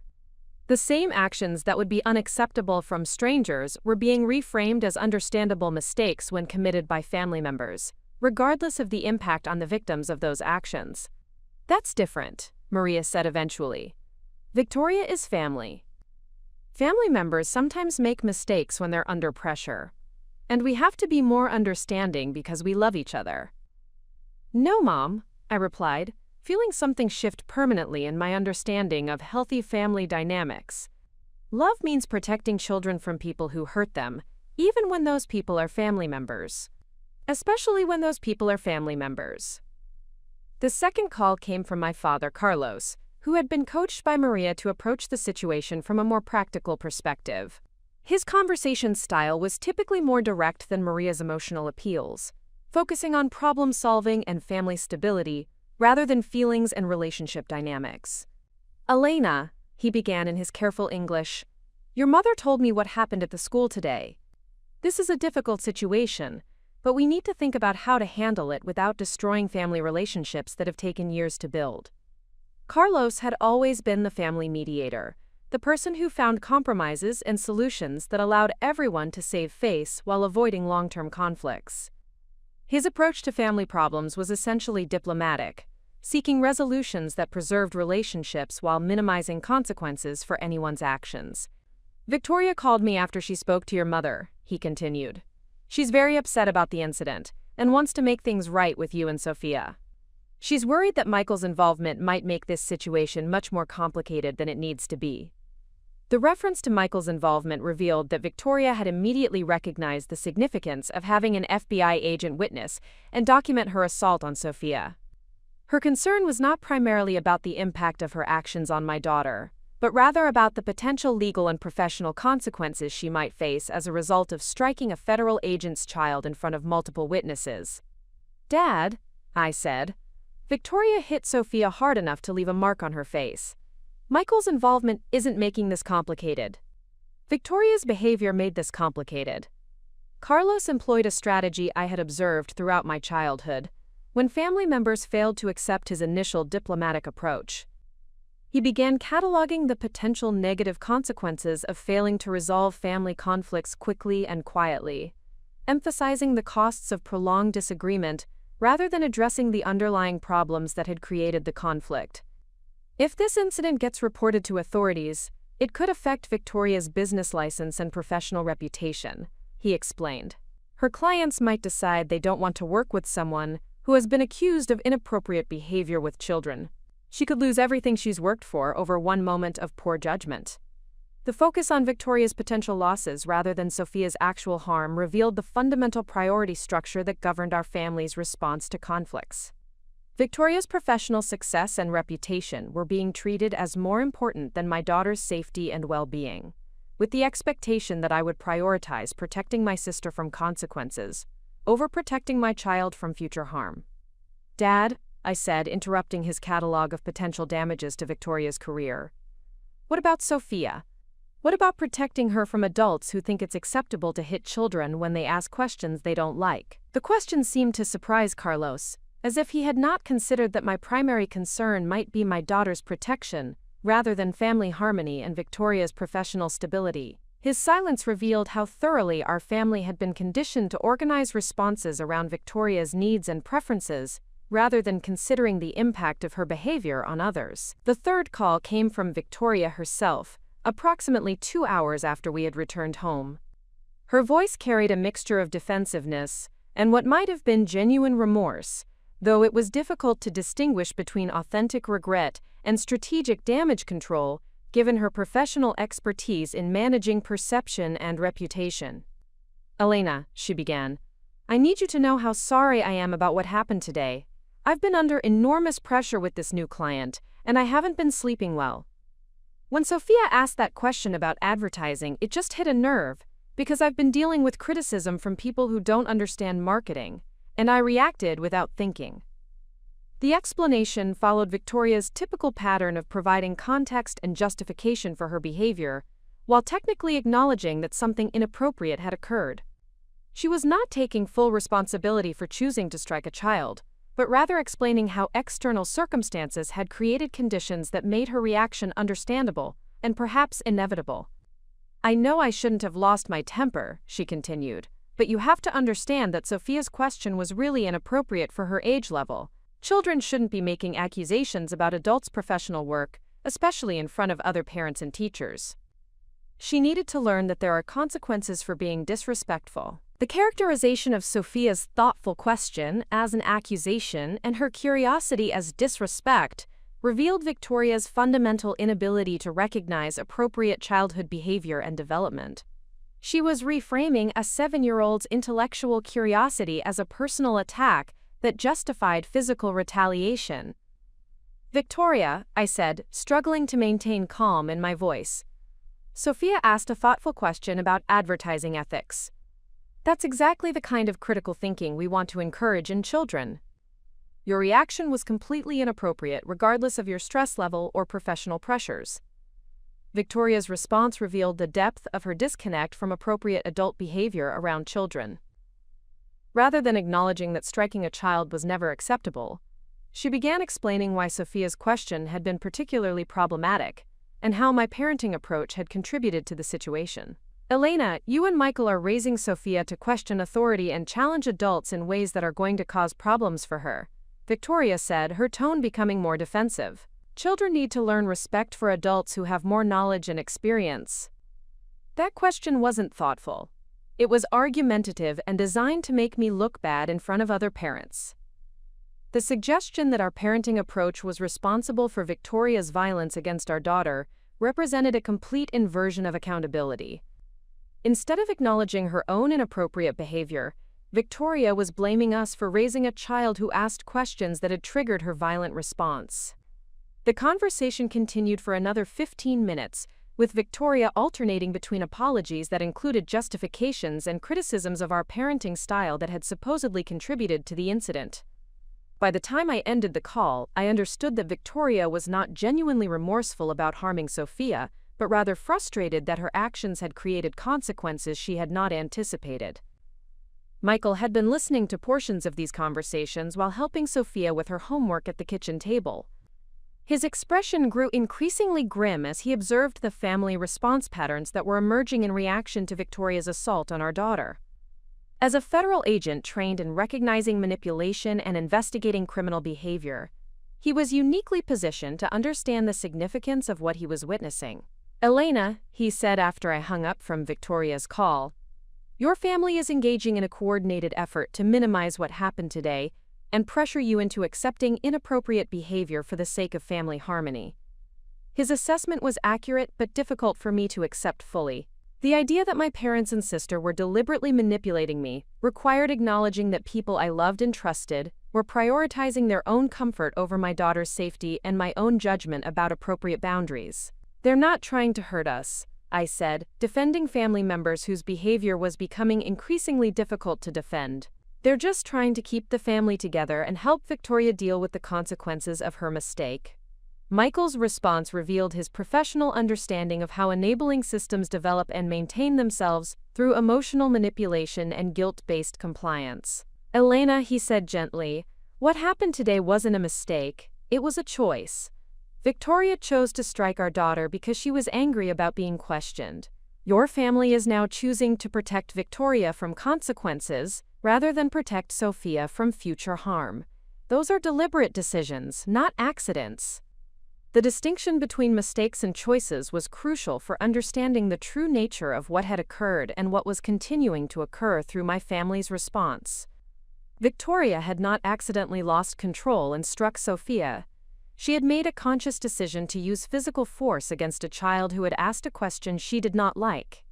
The same actions that would be unacceptable from strangers were being reframed as understandable mistakes when committed by family members, regardless of the impact on the victims of those actions. "That's different," Maria said eventually. "Victoria is family. Family members sometimes make mistakes when they're under pressure, and we have to be more understanding because we love each other." "No, Mom," I replied, feeling something shift permanently in my understanding of healthy family dynamics. Love means protecting children from people who hurt them, even when those people are family members. Especially when those people are family members. The second call came from my father, Carlos, who had been coached by Maria to approach the situation from a more practical perspective. His conversation style was typically more direct than Maria's emotional appeals, focusing on problem-solving and family stability rather than feelings and relationship dynamics. "Elena," he began in his careful English, "your mother told me what happened at the school today. This is a difficult situation, but we need to think about how to handle it without destroying family relationships that have taken years to build." Carlos had always been the family mediator, the person who found compromises and solutions that allowed everyone to save face while avoiding long-term conflicts. His approach to family problems was essentially diplomatic, seeking resolutions that preserved relationships while minimizing consequences for anyone's actions. "Victoria called me after she spoke to your mother," he continued. "She's very upset about the incident and wants to make things right with you and Sophia. She's worried that Michael's involvement might make this situation much more complicated than it needs to be." The reference to Michael's involvement revealed that Victoria had immediately recognized the significance of having an FBI agent witness and document her assault on Sophia. Her concern was not primarily about the impact of her actions on my daughter, but rather about the potential legal and professional consequences she might face as a result of striking a federal agent's child in front of multiple witnesses. "Dad," I said, "Victoria hit Sophia hard enough to leave a mark on her face. Michael's involvement isn't making this complicated. Victoria's behavior made this complicated." Carlos employed a strategy I had observed throughout my childhood, when family members failed to accept his initial diplomatic approach. He began cataloging the potential negative consequences of failing to resolve family conflicts quickly and quietly, emphasizing the costs of prolonged disagreement rather than addressing the underlying problems that had created the conflict. If this incident gets reported to authorities, it could affect Victoria's business license and professional reputation, he explained. Her clients might decide they don't want to work with someone who has been accused of inappropriate behavior with children. She could lose everything she's worked for over one moment of poor judgment. The focus on Victoria's potential losses rather than Sophia's actual harm revealed the fundamental priority structure that governed our family's response to conflicts. Victoria's professional success and reputation were being treated as more important than my daughter's safety and well-being, with the expectation that I would prioritize protecting my sister from consequences over protecting my child from future harm. "Dad," I said, interrupting his catalog of potential damages to Victoria's career. "What about Sophia? What about protecting her from adults who think it's acceptable to hit children when they ask questions they don't like?" The question seemed to surprise Carlos, as if he had not considered that my primary concern might be my daughter's protection, rather than family harmony and Victoria's professional stability. His silence revealed how thoroughly our family had been conditioned to organize responses around Victoria's needs and preferences, rather than considering the impact of her behavior on others. The third call came from Victoria herself, approximately 2 hours after we had returned home. Her voice carried a mixture of defensiveness and what might have been genuine remorse, though it was difficult to distinguish between authentic regret and strategic damage control, given her professional expertise in managing perception and reputation. "Elena," she began, "I need you to know how sorry I am about what happened today. I've been under enormous pressure with this new client, and I haven't been sleeping well." When Sophia asked that question about advertising, it just hit a nerve, because I've been dealing with criticism from people who don't understand marketing, and I reacted without thinking. The explanation followed Victoria's typical pattern of providing context and justification for her behavior, while technically acknowledging that something inappropriate had occurred. She was not taking full responsibility for choosing to strike a child, but rather explaining how external circumstances had created conditions that made her reaction understandable and perhaps inevitable. "I know I shouldn't have lost my temper," she continued, "but you have to understand that Sophia's question was really inappropriate for her age level. Children shouldn't be making accusations about adults' professional work, especially in front of other parents and teachers." She needed to learn that there are consequences for being disrespectful. The characterization of Sophia's thoughtful question as an accusation and her curiosity as disrespect revealed Victoria's fundamental inability to recognize appropriate childhood behavior and development. She was reframing a 7-year-old's intellectual curiosity as a personal attack that justified physical retaliation. "Victoria," I said, struggling to maintain calm in my voice. Sophia asked a thoughtful question about advertising ethics. That's exactly the kind of critical thinking we want to encourage in children. Your reaction was completely inappropriate regardless of your stress level or professional pressures. Victoria's response revealed the depth of her disconnect from appropriate adult behavior around children. Rather than acknowledging that striking a child was never acceptable, she began explaining why Sophia's question had been particularly problematic and how my parenting approach had contributed to the situation. "Elena, you and Michael are raising Sophia to question authority and challenge adults in ways that are going to cause problems for her," Victoria said, her tone becoming more defensive. "Children need to learn respect for adults who have more knowledge and experience." That question wasn't thoughtful. It was argumentative and designed to make me look bad in front of other parents. The suggestion that our parenting approach was responsible for Victoria's violence against our daughter represented a complete inversion of accountability. Instead of acknowledging her own inappropriate behavior, Victoria was blaming us for raising a child who asked questions that had triggered her violent response. The conversation continued for another 15 minutes, with Victoria alternating between apologies that included justifications and criticisms of our parenting style that had supposedly contributed to the incident. By the time I ended the call, I understood that Victoria was not genuinely remorseful about harming Sophia, but rather frustrated that her actions had created consequences she had not anticipated. Michael had been listening to portions of these conversations while helping Sophia with her homework at the kitchen table. His expression grew increasingly grim as he observed the family response patterns that were emerging in reaction to Victoria's assault on our daughter. As a federal agent trained in recognizing manipulation and investigating criminal behavior, he was uniquely positioned to understand the significance of what he was witnessing. "Elena," he said after I hung up from Victoria's call, "your family is engaging in a coordinated effort to minimize what happened today and pressure you into accepting inappropriate behavior for the sake of family harmony." His assessment was accurate but difficult for me to accept fully. The idea that my parents and sister were deliberately manipulating me required acknowledging that people I loved and trusted were prioritizing their own comfort over my daughter's safety and my own judgment about appropriate boundaries. "They're not trying to hurt us," I said, defending family members whose behavior was becoming increasingly difficult to defend. "They're just trying to keep the family together and help Victoria deal with the consequences of her mistake." Michael's response revealed his professional understanding of how enabling systems develop and maintain themselves through emotional manipulation and guilt-based compliance. "Elena," he said gently, "what happened today wasn't a mistake, it was a choice. Victoria chose to strike our daughter because she was angry about being questioned. Your family is now choosing to protect Victoria from consequences rather than protect Sophia from future harm. Those are deliberate decisions, not accidents." The distinction between mistakes and choices was crucial for understanding the true nature of what had occurred and what was continuing to occur through my family's response. Victoria had not accidentally lost control and struck Sophia. She had made a conscious decision to use physical force against a child who had asked a question she did not like.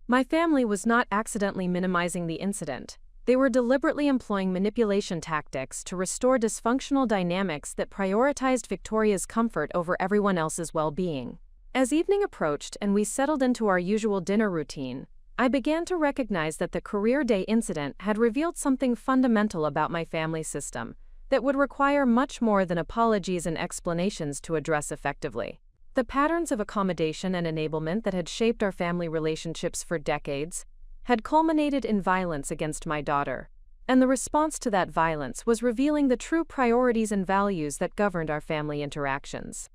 My family was not accidentally minimizing the incident. They were deliberately employing manipulation tactics to restore dysfunctional dynamics that prioritized Victoria's comfort over everyone else's well-being. As evening approached and we settled into our usual dinner routine, I began to recognize that the career day incident had revealed something fundamental about my family system that would require much more than apologies and explanations to address effectively. The patterns of accommodation and enablement that had shaped our family relationships for decades had culminated in violence against my daughter, and the response to that violence was revealing the true priorities and values that governed our family interactions.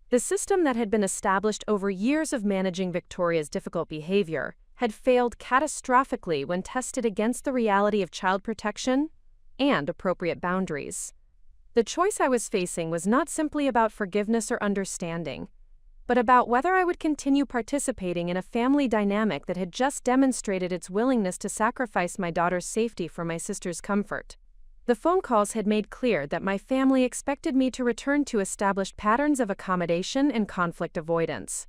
The system that had been established over years of managing Victoria's difficult behavior had failed catastrophically when tested against the reality of child protection and appropriate boundaries. The choice I was facing was not simply about forgiveness or understanding, but about whether I would continue participating in a family dynamic that had just demonstrated its willingness to sacrifice my daughter's safety for my sister's comfort. The phone calls had made clear that my family expected me to return to established patterns of accommodation and conflict avoidance.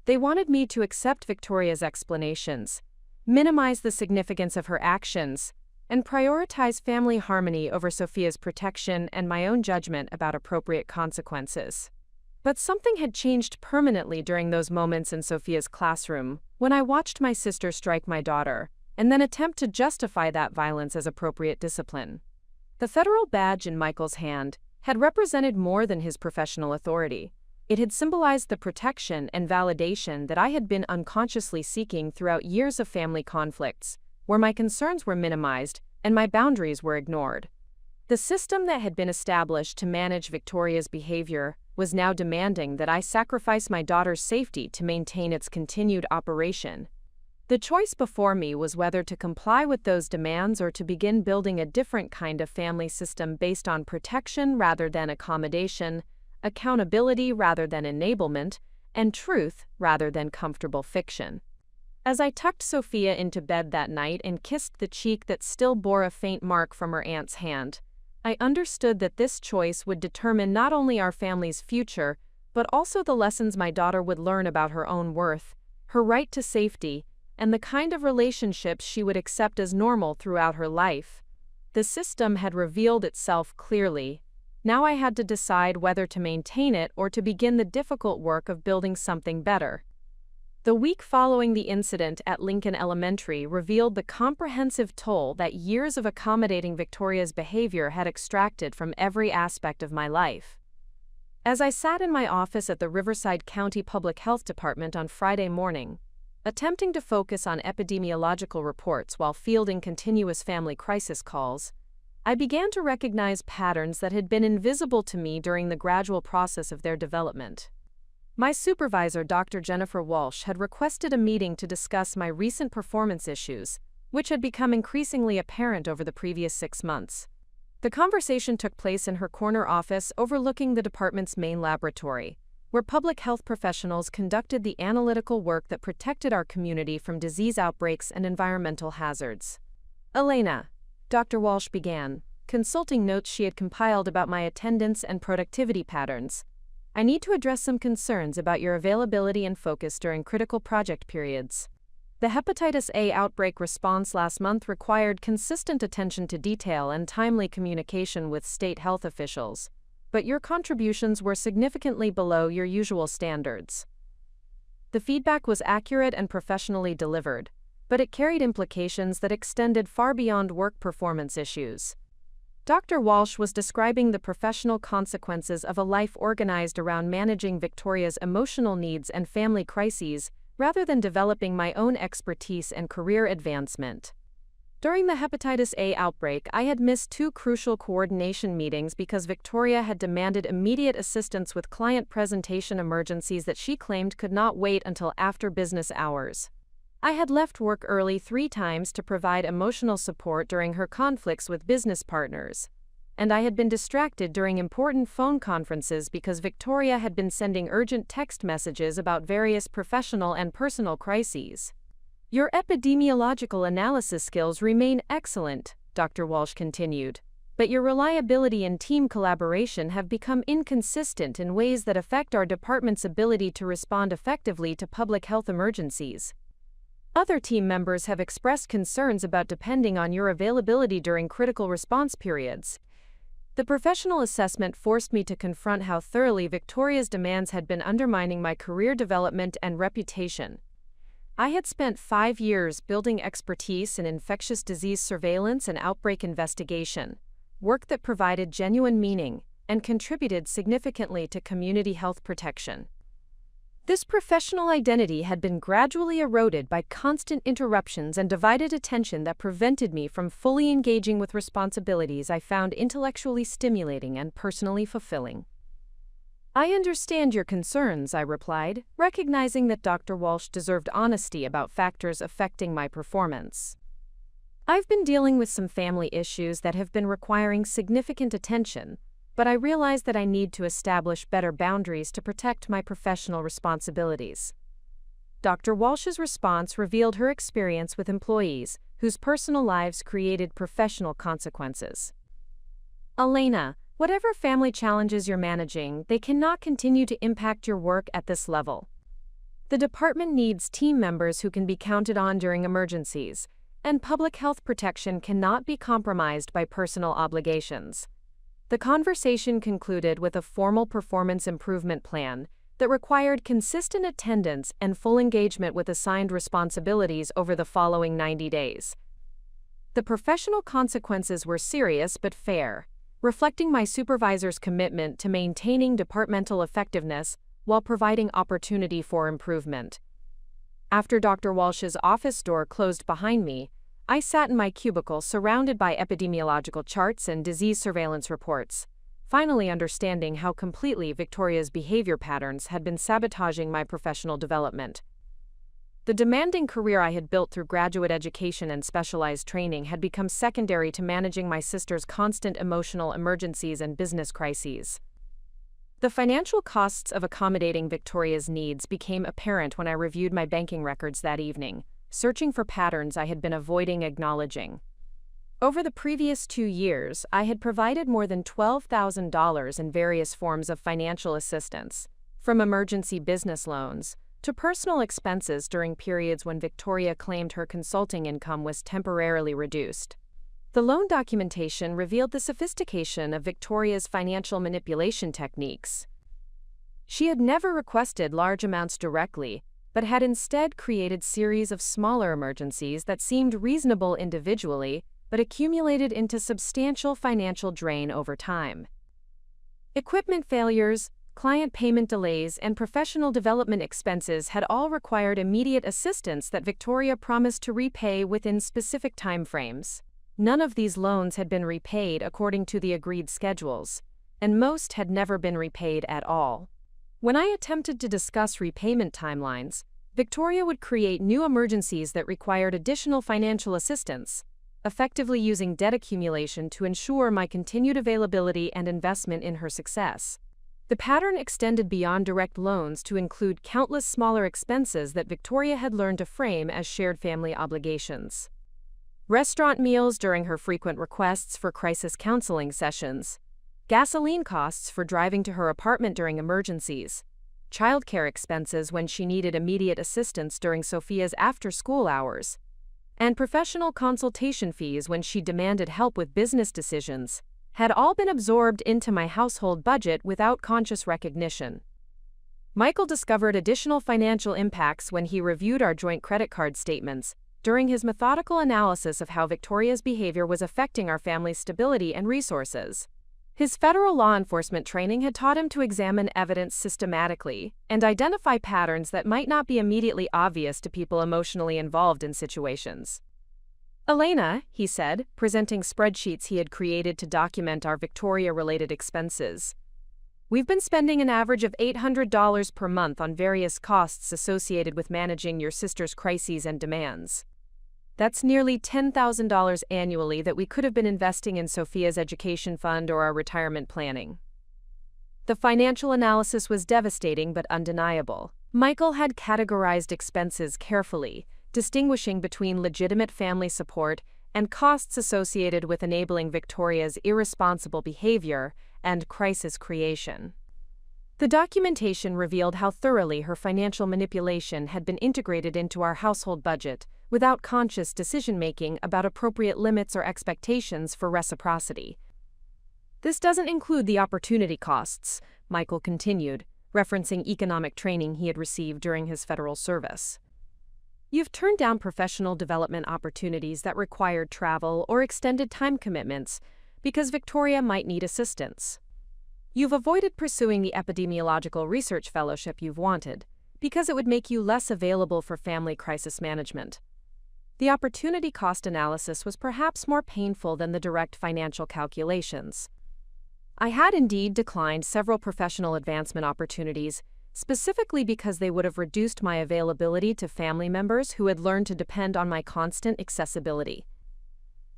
They wanted me to accept Victoria's explanations, minimize the significance of her actions, and prioritize family harmony over Sophia's protection and my own judgment about appropriate consequences. But something had changed permanently during those moments in Sophia's classroom, when I watched my sister strike my daughter, and then attempt to justify that violence as appropriate discipline. The federal badge in Michael's hand had represented more than his professional authority. It had symbolized the protection and validation that I had been unconsciously seeking throughout years of family conflicts, where my concerns were minimized and my boundaries were ignored. The system that had been established to manage Victoria's behavior was now demanding that I sacrifice my daughter's safety to maintain its continued operation. The choice before me was whether to comply with those demands or to begin building a different kind of family system based on protection rather than accommodation, accountability rather than enablement, and truth rather than comfortable fiction. As I tucked Sophia into bed that night and kissed the cheek that still bore a faint mark from her aunt's hand, I understood that this choice would determine not only our family's future, but also the lessons my daughter would learn about her own worth, her right to safety, and the kind of relationships she would accept as normal throughout her life. The system had revealed itself clearly. Now I had to decide whether to maintain it or to begin the difficult work of building something better. The week following the incident at Lincoln Elementary revealed the comprehensive toll that years of accommodating Victoria's behavior had extracted from every aspect of my life. As I sat in my office at the Riverside County Public Health Department on Friday morning, attempting to focus on epidemiological reports while fielding continuous family crisis calls, I began to recognize patterns that had been invisible to me during the gradual process of their development. My supervisor, Dr. Jennifer Walsh, had requested a meeting to discuss my recent performance issues, which had become increasingly apparent over the previous 6 months. The conversation took place in her corner office overlooking the department's main laboratory, where public health professionals conducted the analytical work that protected our community from disease outbreaks and environmental hazards. "Elena," Dr. Walsh began, consulting notes she had compiled about my attendance and productivity patterns, "I need to address some concerns about your availability and focus during critical project periods. The hepatitis A outbreak response last month required consistent attention to detail and timely communication with state health officials, but your contributions were significantly below your usual standards." The feedback was accurate and professionally delivered, but it carried implications that extended far beyond work performance issues. Dr. Walsh was describing the professional consequences of a life organized around managing Victoria's emotional needs and family crises, rather than developing my own expertise and career advancement. During the hepatitis A outbreak, I had missed 2 crucial coordination meetings because Victoria had demanded immediate assistance with client presentation emergencies that she claimed could not wait until after business hours. I had left work early 3 times to provide emotional support during her conflicts with business partners, and I had been distracted during important phone conferences because Victoria had been sending urgent text messages about various professional and personal crises. "Your epidemiological analysis skills remain excellent," Dr. Walsh continued, "but your reliability and team collaboration have become inconsistent in ways that affect our department's ability to respond effectively to public health emergencies. Other team members have expressed concerns about depending on your availability during critical response periods." The professional assessment forced me to confront how thoroughly Victoria's demands had been undermining my career development and reputation. I had spent 5 years building expertise in infectious disease surveillance and outbreak investigation, work that provided genuine meaning and contributed significantly to community health protection. This professional identity had been gradually eroded by constant interruptions and divided attention that prevented me from fully engaging with responsibilities I found intellectually stimulating and personally fulfilling. "I understand your concerns," I replied, recognizing that Dr. Walsh deserved honesty about factors affecting my performance. "I've been dealing with some family issues that have been requiring significant attention, but I realize that I need to establish better boundaries to protect my professional responsibilities." Dr. Walsh's response revealed her experience with employees whose personal lives created professional consequences. "Elena, whatever family challenges you're managing, they cannot continue to impact your work at this level. The department needs team members who can be counted on during emergencies, and public health protection cannot be compromised by personal obligations." The conversation concluded with a formal performance improvement plan that required consistent attendance and full engagement with assigned responsibilities over the following 90 days. The professional consequences were serious but fair, reflecting my supervisor's commitment to maintaining departmental effectiveness while providing opportunity for improvement. After Dr. Walsh's office door closed behind me, I sat in my cubicle surrounded by epidemiological charts and disease surveillance reports, finally understanding how completely Victoria's behavior patterns had been sabotaging my professional development. The demanding career I had built through graduate education and specialized training had become secondary to managing my sister's constant emotional emergencies and business crises. The financial costs of accommodating Victoria's needs became apparent when I reviewed my banking records that evening, searching for patterns I had been avoiding acknowledging. Over the previous 2 years, I had provided more than $12,000 in various forms of financial assistance, from emergency business loans to personal expenses during periods when Victoria claimed her consulting income was temporarily reduced. The loan documentation revealed the sophistication of Victoria's financial manipulation techniques. She had never requested large amounts directly, but had instead created series of smaller emergencies that seemed reasonable individually, but accumulated into substantial financial drain over time. Equipment failures, client payment delays, and professional development expenses had all required immediate assistance that Victoria promised to repay within specific timeframes. None of these loans had been repaid according to the agreed schedules, and most had never been repaid at all. When I attempted to discuss repayment timelines, Victoria would create new emergencies that required additional financial assistance, effectively using debt accumulation to ensure my continued availability and investment in her success. The pattern extended beyond direct loans to include countless smaller expenses that Victoria had learned to frame as shared family obligations. Restaurant meals during her frequent requests for crisis counseling sessions, gasoline costs for driving to her apartment during emergencies, childcare expenses when she needed immediate assistance during Sophia's after-school hours, and professional consultation fees when she demanded help with business decisions, had all been absorbed into my household budget without conscious recognition. Michael discovered additional financial impacts when he reviewed our joint credit card statements during his methodical analysis of how Victoria's behavior was affecting our family's stability and resources. His federal law enforcement training had taught him to examine evidence systematically and identify patterns that might not be immediately obvious to people emotionally involved in situations. "Elena," he said, presenting spreadsheets he had created to document our Victoria-related expenses, "we've been spending an average of $800 per month on various costs associated with managing your sister's crises and demands. That's nearly $10,000 annually that we could have been investing in Sophia's education fund or our retirement planning." The financial analysis was devastating but undeniable. Michael had categorized expenses carefully, distinguishing between legitimate family support and costs associated with enabling Victoria's irresponsible behavior and crisis creation. The documentation revealed how thoroughly her financial manipulation had been integrated into our household budget, without conscious decision-making about appropriate limits or expectations for reciprocity. "This doesn't include the opportunity costs," Michael continued, referencing economic training he had received during his federal service. "You've turned down professional development opportunities that required travel or extended time commitments because Victoria might need assistance. You've avoided pursuing the epidemiological research fellowship you've wanted because it would make you less available for family crisis management. The opportunity cost analysis was perhaps more painful than the direct financial calculations. I had indeed declined several professional advancement opportunities, specifically because they would have reduced my availability to family members who had learned to depend on my constant accessibility.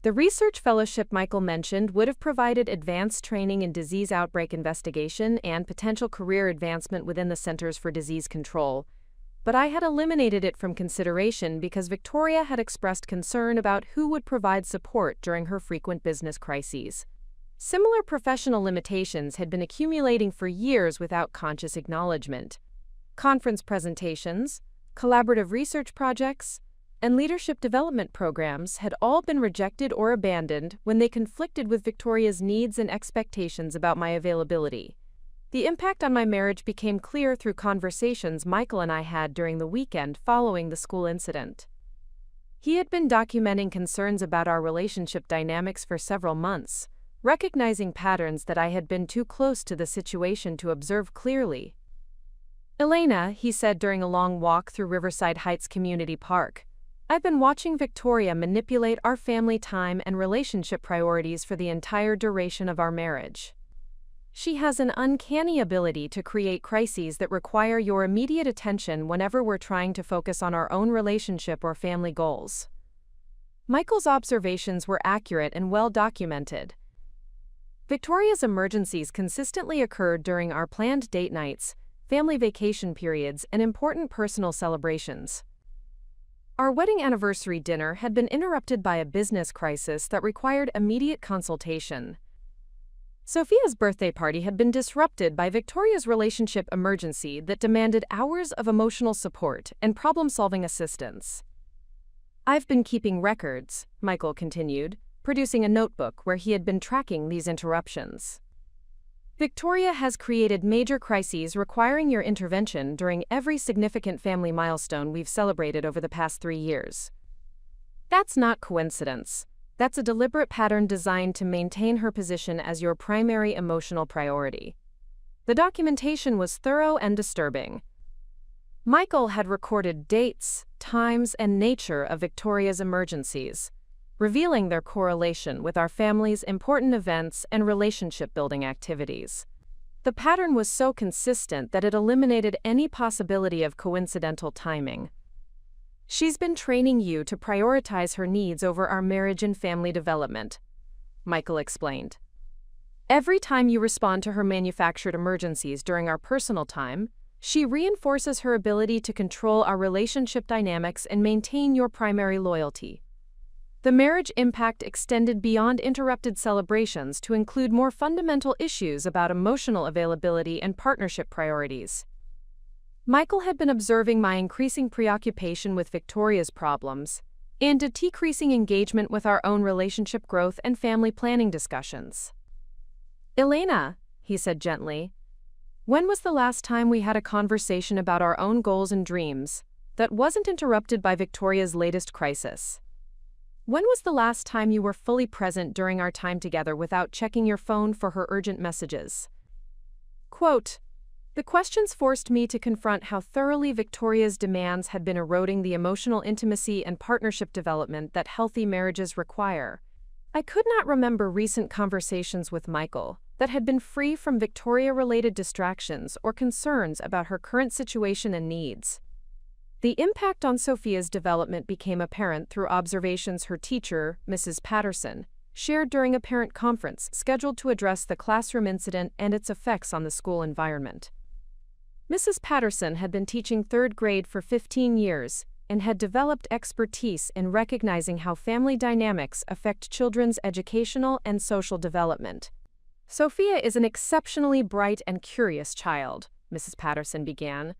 The research fellowship Michael mentioned would have provided advanced training in disease outbreak investigation and potential career advancement within the Centers for Disease Control, but I had eliminated it from consideration because Victoria had expressed concern about who would provide support during her frequent business crises. Similar professional limitations had been accumulating for years without conscious acknowledgement. Conference presentations, collaborative research projects, and leadership development programs had all been rejected or abandoned when they conflicted with Victoria's needs and expectations about my availability. The impact on my marriage became clear through conversations Michael and I had during the weekend following the school incident. He had been documenting concerns about our relationship dynamics for several months, recognizing patterns that I had been too close to the situation to observe clearly. "Elena," he said during a long walk through Riverside Heights Community Park, "I've been watching Victoria manipulate our family time and relationship priorities for the entire duration of our marriage. She has an uncanny ability to create crises that require your immediate attention whenever we're trying to focus on our own relationship or family goals." Michael's observations were accurate and well documented. Victoria's emergencies consistently occurred during our planned date nights, family vacation periods, and important personal celebrations. Our wedding anniversary dinner had been interrupted by a business crisis that required immediate consultation. Sophia's birthday party had been disrupted by Victoria's relationship emergency that demanded hours of emotional support and problem-solving assistance. "I've been keeping records," Michael continued, producing a notebook where he had been tracking these interruptions. "Victoria has created major crises requiring your intervention during every significant family milestone we've celebrated over the past 3 years. That's not coincidence. That's a deliberate pattern designed to maintain her position as your primary emotional priority." The documentation was thorough and disturbing. Michael had recorded dates, times, and nature of Victoria's emergencies, revealing their correlation with our family's important events and relationship-building activities. The pattern was so consistent that it eliminated any possibility of coincidental timing. She's been training you to prioritize her needs over our marriage and family development, Michael explained. Every time you respond to her manufactured emergencies during our personal time, she reinforces her ability to control our relationship dynamics and maintain your primary loyalty. The marriage impact extended beyond interrupted celebrations to include more fundamental issues about emotional availability and partnership priorities. Michael had been observing my increasing preoccupation with Victoria's problems and a decreasing engagement with our own relationship growth and family planning discussions. "Elena," he said gently, "when was the last time we had a conversation about our own goals and dreams that wasn't interrupted by Victoria's latest crisis? When was the last time you were fully present during our time together without checking your phone for her urgent messages?" Quote, "The questions forced me to confront how thoroughly Victoria's demands had been eroding the emotional intimacy and partnership development that healthy marriages require. I could not remember recent conversations with Michael that had been free from Victoria-related distractions or concerns about her current situation and needs. The impact on Sophia's development became apparent through observations her teacher, Mrs. Patterson, shared during a parent conference scheduled to address the classroom incident and its effects on the school environment. Mrs. Patterson had been teaching third grade for 15 years and had developed expertise in recognizing how family dynamics affect children's educational and social development. "Sophia is an exceptionally bright and curious child," Mrs. Patterson began,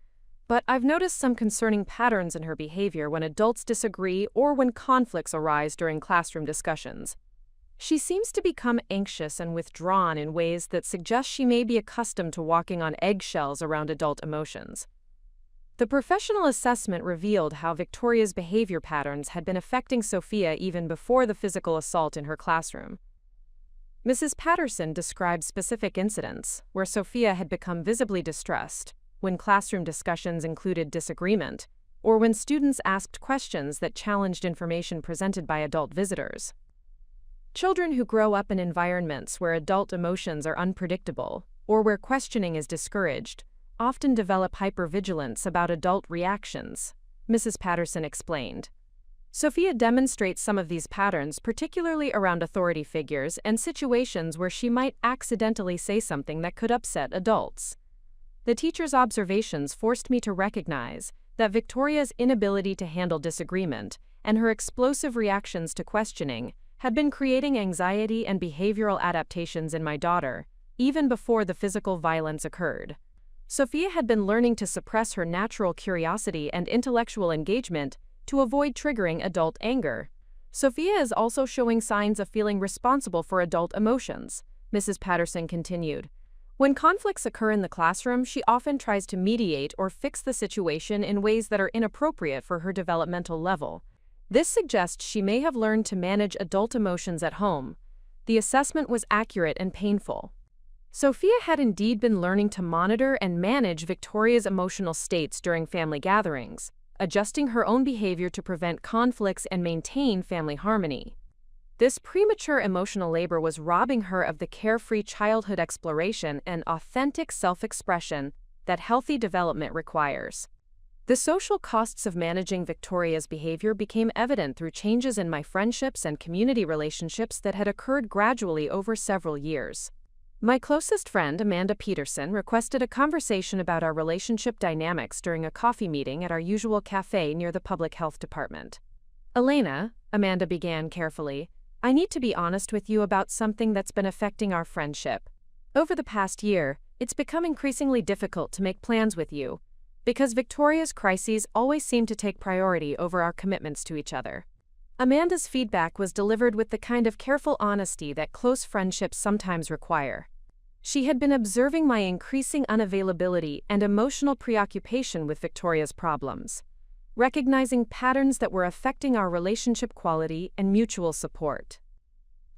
"but I've noticed some concerning patterns in her behavior when adults disagree or when conflicts arise during classroom discussions. She seems to become anxious and withdrawn in ways that suggest she may be accustomed to walking on eggshells around adult emotions." The professional assessment revealed how Victoria's behavior patterns had been affecting Sophia even before the physical assault in her classroom. Mrs. Patterson described specific incidents where Sophia had become visibly distressed, when classroom discussions included disagreement, or when students asked questions that challenged information presented by adult visitors. Children who grow up in environments where adult emotions are unpredictable, or where questioning is discouraged, often develop hypervigilance about adult reactions, Mrs. Patterson explained. Sophia demonstrates some of these patterns, particularly around authority figures and situations where she might accidentally say something that could upset adults. The teacher's observations forced me to recognize that Victoria's inability to handle disagreement and her explosive reactions to questioning had been creating anxiety and behavioral adaptations in my daughter, even before the physical violence occurred. Sophia had been learning to suppress her natural curiosity and intellectual engagement to avoid triggering adult anger. Sophia is also showing signs of feeling responsible for adult emotions, Mrs. Patterson continued. When conflicts occur in the classroom, she often tries to mediate or fix the situation in ways that are inappropriate for her developmental level. This suggests she may have learned to manage adult emotions at home. The assessment was accurate and painful. Sophia had indeed been learning to monitor and manage Victoria's emotional states during family gatherings, adjusting her own behavior to prevent conflicts and maintain family harmony. This premature emotional labor was robbing her of the carefree childhood exploration and authentic self-expression that healthy development requires. The social costs of managing Victoria's behavior became evident through changes in my friendships and community relationships that had occurred gradually over several years. My closest friend, Amanda Peterson, requested a conversation about our relationship dynamics during a coffee meeting at our usual cafe near the public health department. "Elena," Amanda began carefully, "I need to be honest with you about something that's been affecting our friendship. Over the past year, it's become increasingly difficult to make plans with you, because Victoria's crises always seem to take priority over our commitments to each other." Amanda's feedback was delivered with the kind of careful honesty that close friendships sometimes require. She had been observing my increasing unavailability and emotional preoccupation with Victoria's problems, recognizing patterns that were affecting our relationship quality and mutual support.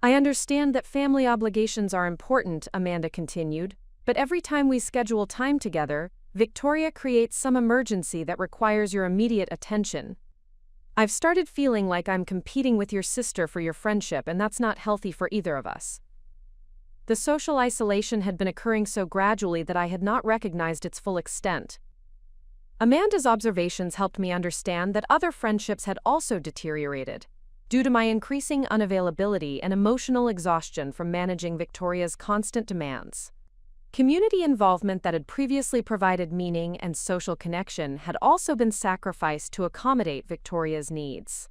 "I understand that family obligations are important," Amanda continued, "but every time we schedule time together, Victoria creates some emergency that requires your immediate attention. I've started feeling like I'm competing with your sister for your friendship, and that's not healthy for either of us. The social isolation had been occurring so gradually that I had not recognized its full extent. Amanda's observations helped me understand that other friendships had also deteriorated, due to my increasing unavailability and emotional exhaustion from managing Victoria's constant demands. Community involvement that had previously provided meaning and social connection had also been sacrificed to accommodate Victoria's needs.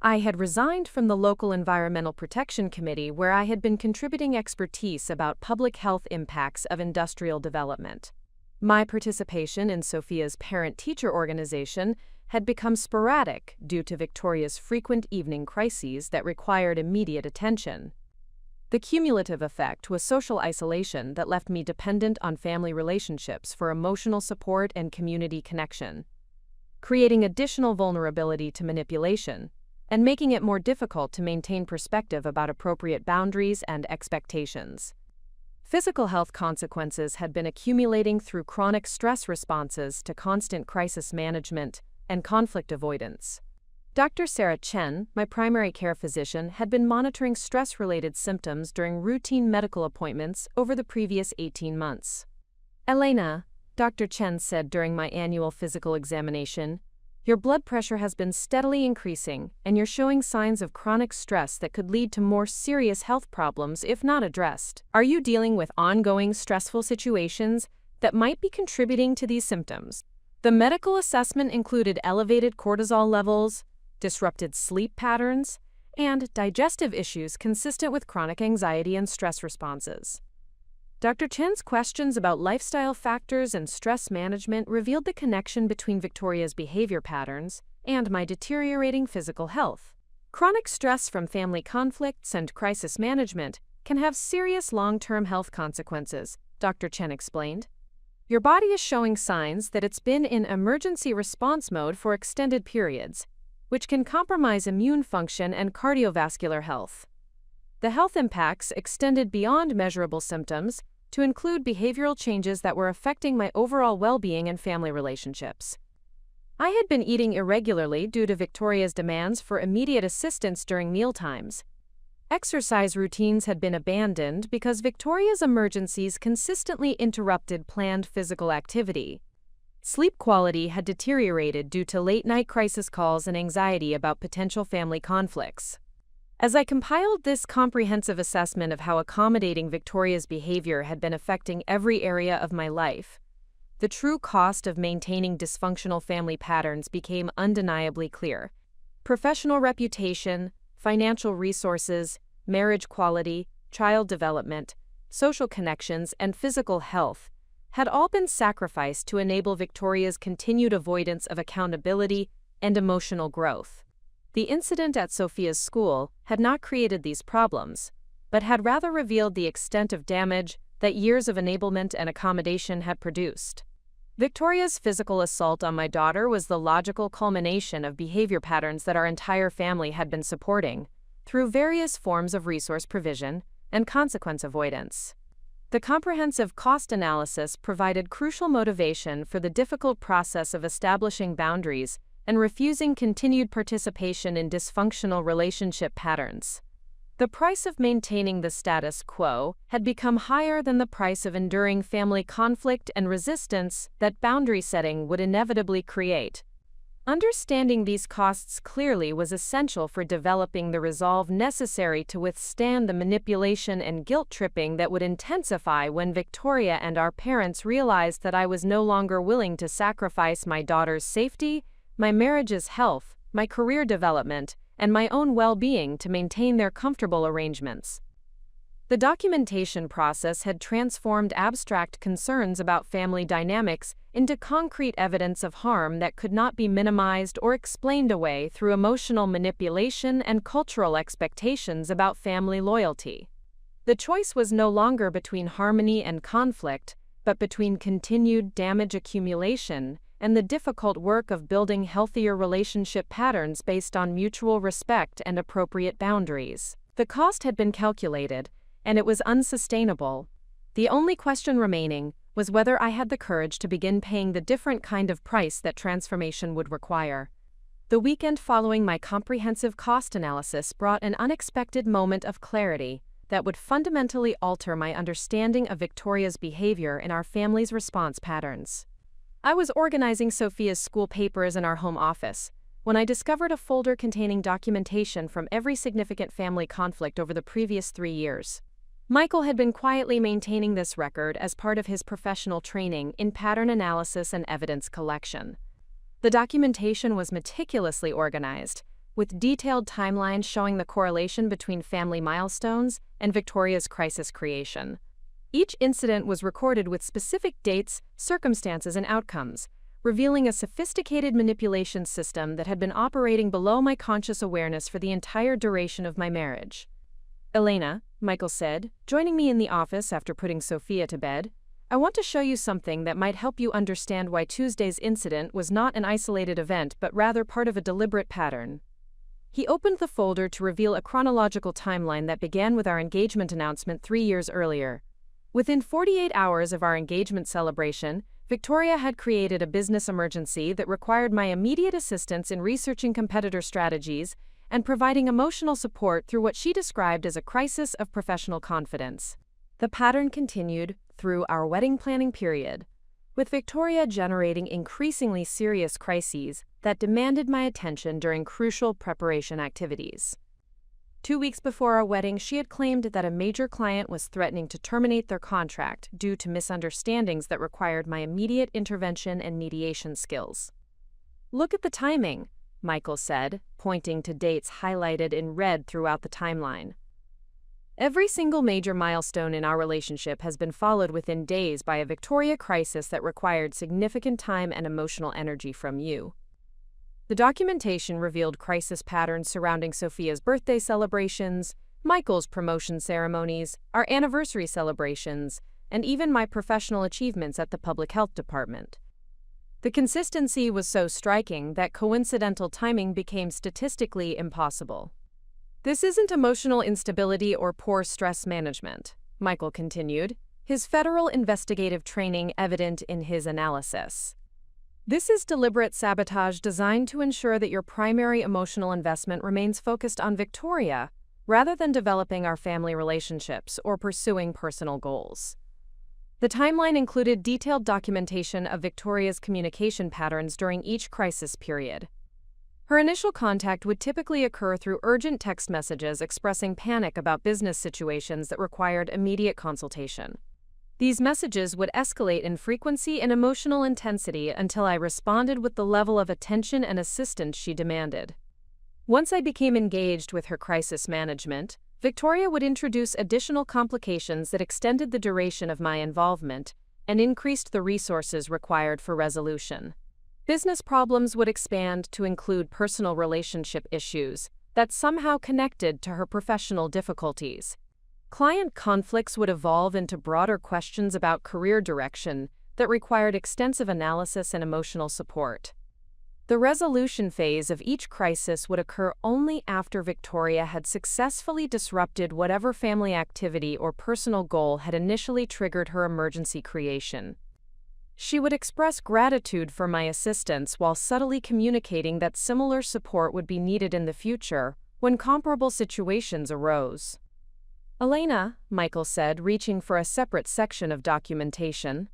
I had resigned from the local Environmental Protection Committee, where I had been contributing expertise about public health impacts of industrial development. My participation in Sophia's parent-teacher organization had become sporadic due to Victoria's frequent evening crises that required immediate attention. The cumulative effect was social isolation that left me dependent on family relationships for emotional support and community connection, creating additional vulnerability to manipulation and making it more difficult to maintain perspective about appropriate boundaries and expectations. Physical health consequences had been accumulating through chronic stress responses to constant crisis management and conflict avoidance. Dr. Sarah Chen, my primary care physician, had been monitoring stress-related symptoms during routine medical appointments over the previous 18 months. "Elena," Dr. Chen said during my annual physical examination, "your blood pressure has been steadily increasing, and you're showing signs of chronic stress that could lead to more serious health problems if not addressed. Are you dealing with ongoing stressful situations that might be contributing to these symptoms?" The medical assessment included elevated cortisol levels, disrupted sleep patterns, and digestive issues consistent with chronic anxiety and stress responses. Dr. Chen's questions about lifestyle factors and stress management revealed the connection between Victoria's behavior patterns and my deteriorating physical health. Chronic stress from family conflicts and crisis management can have serious long-term health consequences, Dr. Chen explained. Your body is showing signs that it's been in emergency response mode for extended periods, which can compromise immune function and cardiovascular health. The health impacts extended beyond measurable symptoms to include behavioral changes that were affecting my overall well-being and family relationships. I had been eating irregularly due to Victoria's demands for immediate assistance during mealtimes. Exercise routines had been abandoned because Victoria's emergencies consistently interrupted planned physical activity. Sleep quality had deteriorated due to late-night crisis calls and anxiety about potential family conflicts. As I compiled this comprehensive assessment of how accommodating Victoria's behavior had been affecting every area of my life, the true cost of maintaining dysfunctional family patterns became undeniably clear. Professional reputation, financial resources, marriage quality, child development, social connections, and physical health had all been sacrificed to enable Victoria's continued avoidance of accountability and emotional growth. The incident at Sophia's school had not created these problems, but had rather revealed the extent of damage that years of enablement and accommodation had produced. Victoria's physical assault on my daughter was the logical culmination of behavior patterns that our entire family had been supporting through various forms of resource provision and consequence avoidance. The comprehensive cost analysis provided crucial motivation for the difficult process of establishing boundaries and refusing continued participation in dysfunctional relationship patterns. The price of maintaining the status quo had become higher than the price of enduring family conflict and resistance that boundary setting would inevitably create. Understanding these costs clearly was essential for developing the resolve necessary to withstand the manipulation and guilt-tripping that would intensify when Victoria and our parents realized that I was no longer willing to sacrifice my daughter's safety, my marriage's health, my career development, and my own well-being to maintain their comfortable arrangements. The documentation process had transformed abstract concerns about family dynamics into concrete evidence of harm that could not be minimized or explained away through emotional manipulation and cultural expectations about family loyalty. The choice was no longer between harmony and conflict, but between continued damage accumulation and the difficult work of building healthier relationship patterns based on mutual respect and appropriate boundaries. The cost had been calculated, and it was unsustainable. The only question remaining was whether I had the courage to begin paying the different kind of price that transformation would require. The weekend following my comprehensive cost analysis brought an unexpected moment of clarity that would fundamentally alter my understanding of Victoria's behavior and our family's response patterns. I was organizing Sophia's school papers in our home office when I discovered a folder containing documentation from every significant family conflict over the previous 3 years. Michael had been quietly maintaining this record as part of his professional training in pattern analysis and evidence collection. The documentation was meticulously organized, with detailed timelines showing the correlation between family milestones and Victoria's crisis creation. Each incident was recorded with specific dates, circumstances, and outcomes, revealing a sophisticated manipulation system that had been operating below my conscious awareness for the entire duration of my marriage. "Elena," Michael said, joining me in the office after putting Sophia to bed, "I want to show you something that might help you understand why Tuesday's incident was not an isolated event but rather part of a deliberate pattern." He opened the folder to reveal a chronological timeline that began with our engagement announcement 3 years earlier. Within 48 hours of our engagement celebration, Victoria had created a business emergency that required my immediate assistance in researching competitor strategies and providing emotional support through what she described as a crisis of professional confidence. The pattern continued through our wedding planning period, with Victoria generating increasingly serious crises that demanded my attention during crucial preparation activities. 2 weeks before our wedding, she had claimed that a major client was threatening to terminate their contract due to misunderstandings that required my immediate intervention and mediation skills. "Look at the timing," Michael said, pointing to dates highlighted in red throughout the timeline. "Every single major milestone in our relationship has been followed within days by a Victoria crisis that required significant time and emotional energy from you." The documentation revealed crisis patterns surrounding Sophia's birthday celebrations, Michael's promotion ceremonies, our anniversary celebrations, and even my professional achievements at the public health department. The consistency was so striking that coincidental timing became statistically impossible. "This isn't emotional instability or poor stress management," Michael continued, his federal investigative training evident in his analysis. "This is deliberate sabotage designed to ensure that your primary emotional investment remains focused on Victoria, rather than developing our family relationships or pursuing personal goals." The timeline included detailed documentation of Victoria's communication patterns during each crisis period. Her initial contact would typically occur through urgent text messages expressing panic about business situations that required immediate consultation. These messages would escalate in frequency and emotional intensity until I responded with the level of attention and assistance she demanded. Once I became engaged with her crisis management, Victoria would introduce additional complications that extended the duration of my involvement and increased the resources required for resolution. Business problems would expand to include personal relationship issues that somehow connected to her professional difficulties. Client conflicts would evolve into broader questions about career direction that required extensive analysis and emotional support. The resolution phase of each crisis would occur only after Victoria had successfully disrupted whatever family activity or personal goal had initially triggered her emergency creation. She would express gratitude for my assistance while subtly communicating that similar support would be needed in the future when comparable situations arose. "Elena," Michael said, reaching for a separate section of documentation,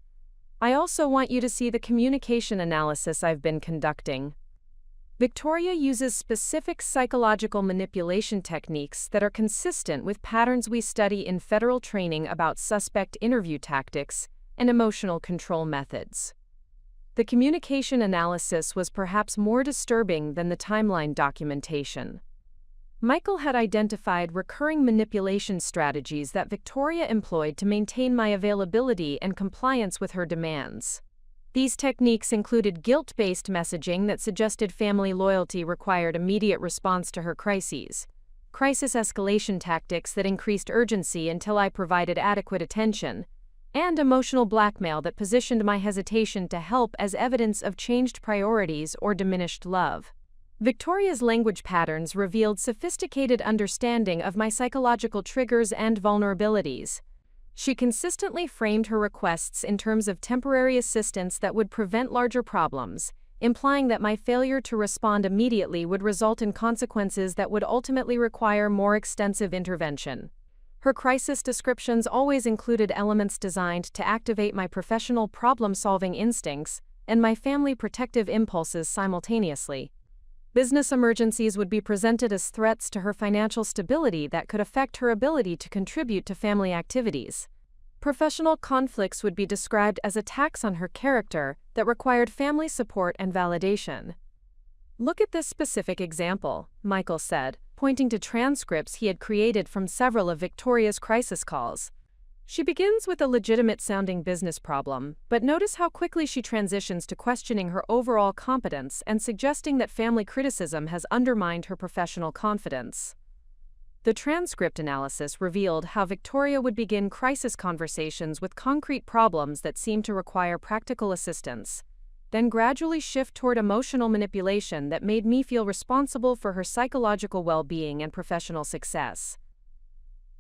"I also want you to see the communication analysis I've been conducting." Victoria uses specific psychological manipulation techniques that are consistent with patterns we study in federal training about suspect interview tactics and emotional control methods. The communication analysis was perhaps more disturbing than the timeline documentation. Michael had identified recurring manipulation strategies that Victoria employed to maintain my availability and compliance with her demands. These techniques included guilt-based messaging that suggested family loyalty required immediate response to her crises, crisis escalation tactics that increased urgency until I provided adequate attention, and emotional blackmail that positioned my hesitation to help as evidence of changed priorities or diminished love. Victoria's language patterns revealed sophisticated understanding of my psychological triggers and vulnerabilities. She consistently framed her requests in terms of temporary assistance that would prevent larger problems, implying that my failure to respond immediately would result in consequences that would ultimately require more extensive intervention. Her crisis descriptions always included elements designed to activate my professional problem-solving instincts and my family protective impulses simultaneously. Business emergencies would be presented as threats to her financial stability that could affect her ability to contribute to family activities. Professional conflicts would be described as attacks on her character that required family support and validation. "Look at this specific example," Michael said, pointing to transcripts he had created from several of Victoria's crisis calls. She begins with a legitimate-sounding business problem, but notice how quickly she transitions to questioning her overall competence and suggesting that family criticism has undermined her professional confidence. The transcript analysis revealed how Victoria would begin crisis conversations with concrete problems that seemed to require practical assistance, then gradually shift toward emotional manipulation that made me feel responsible for her psychological well-being and professional success.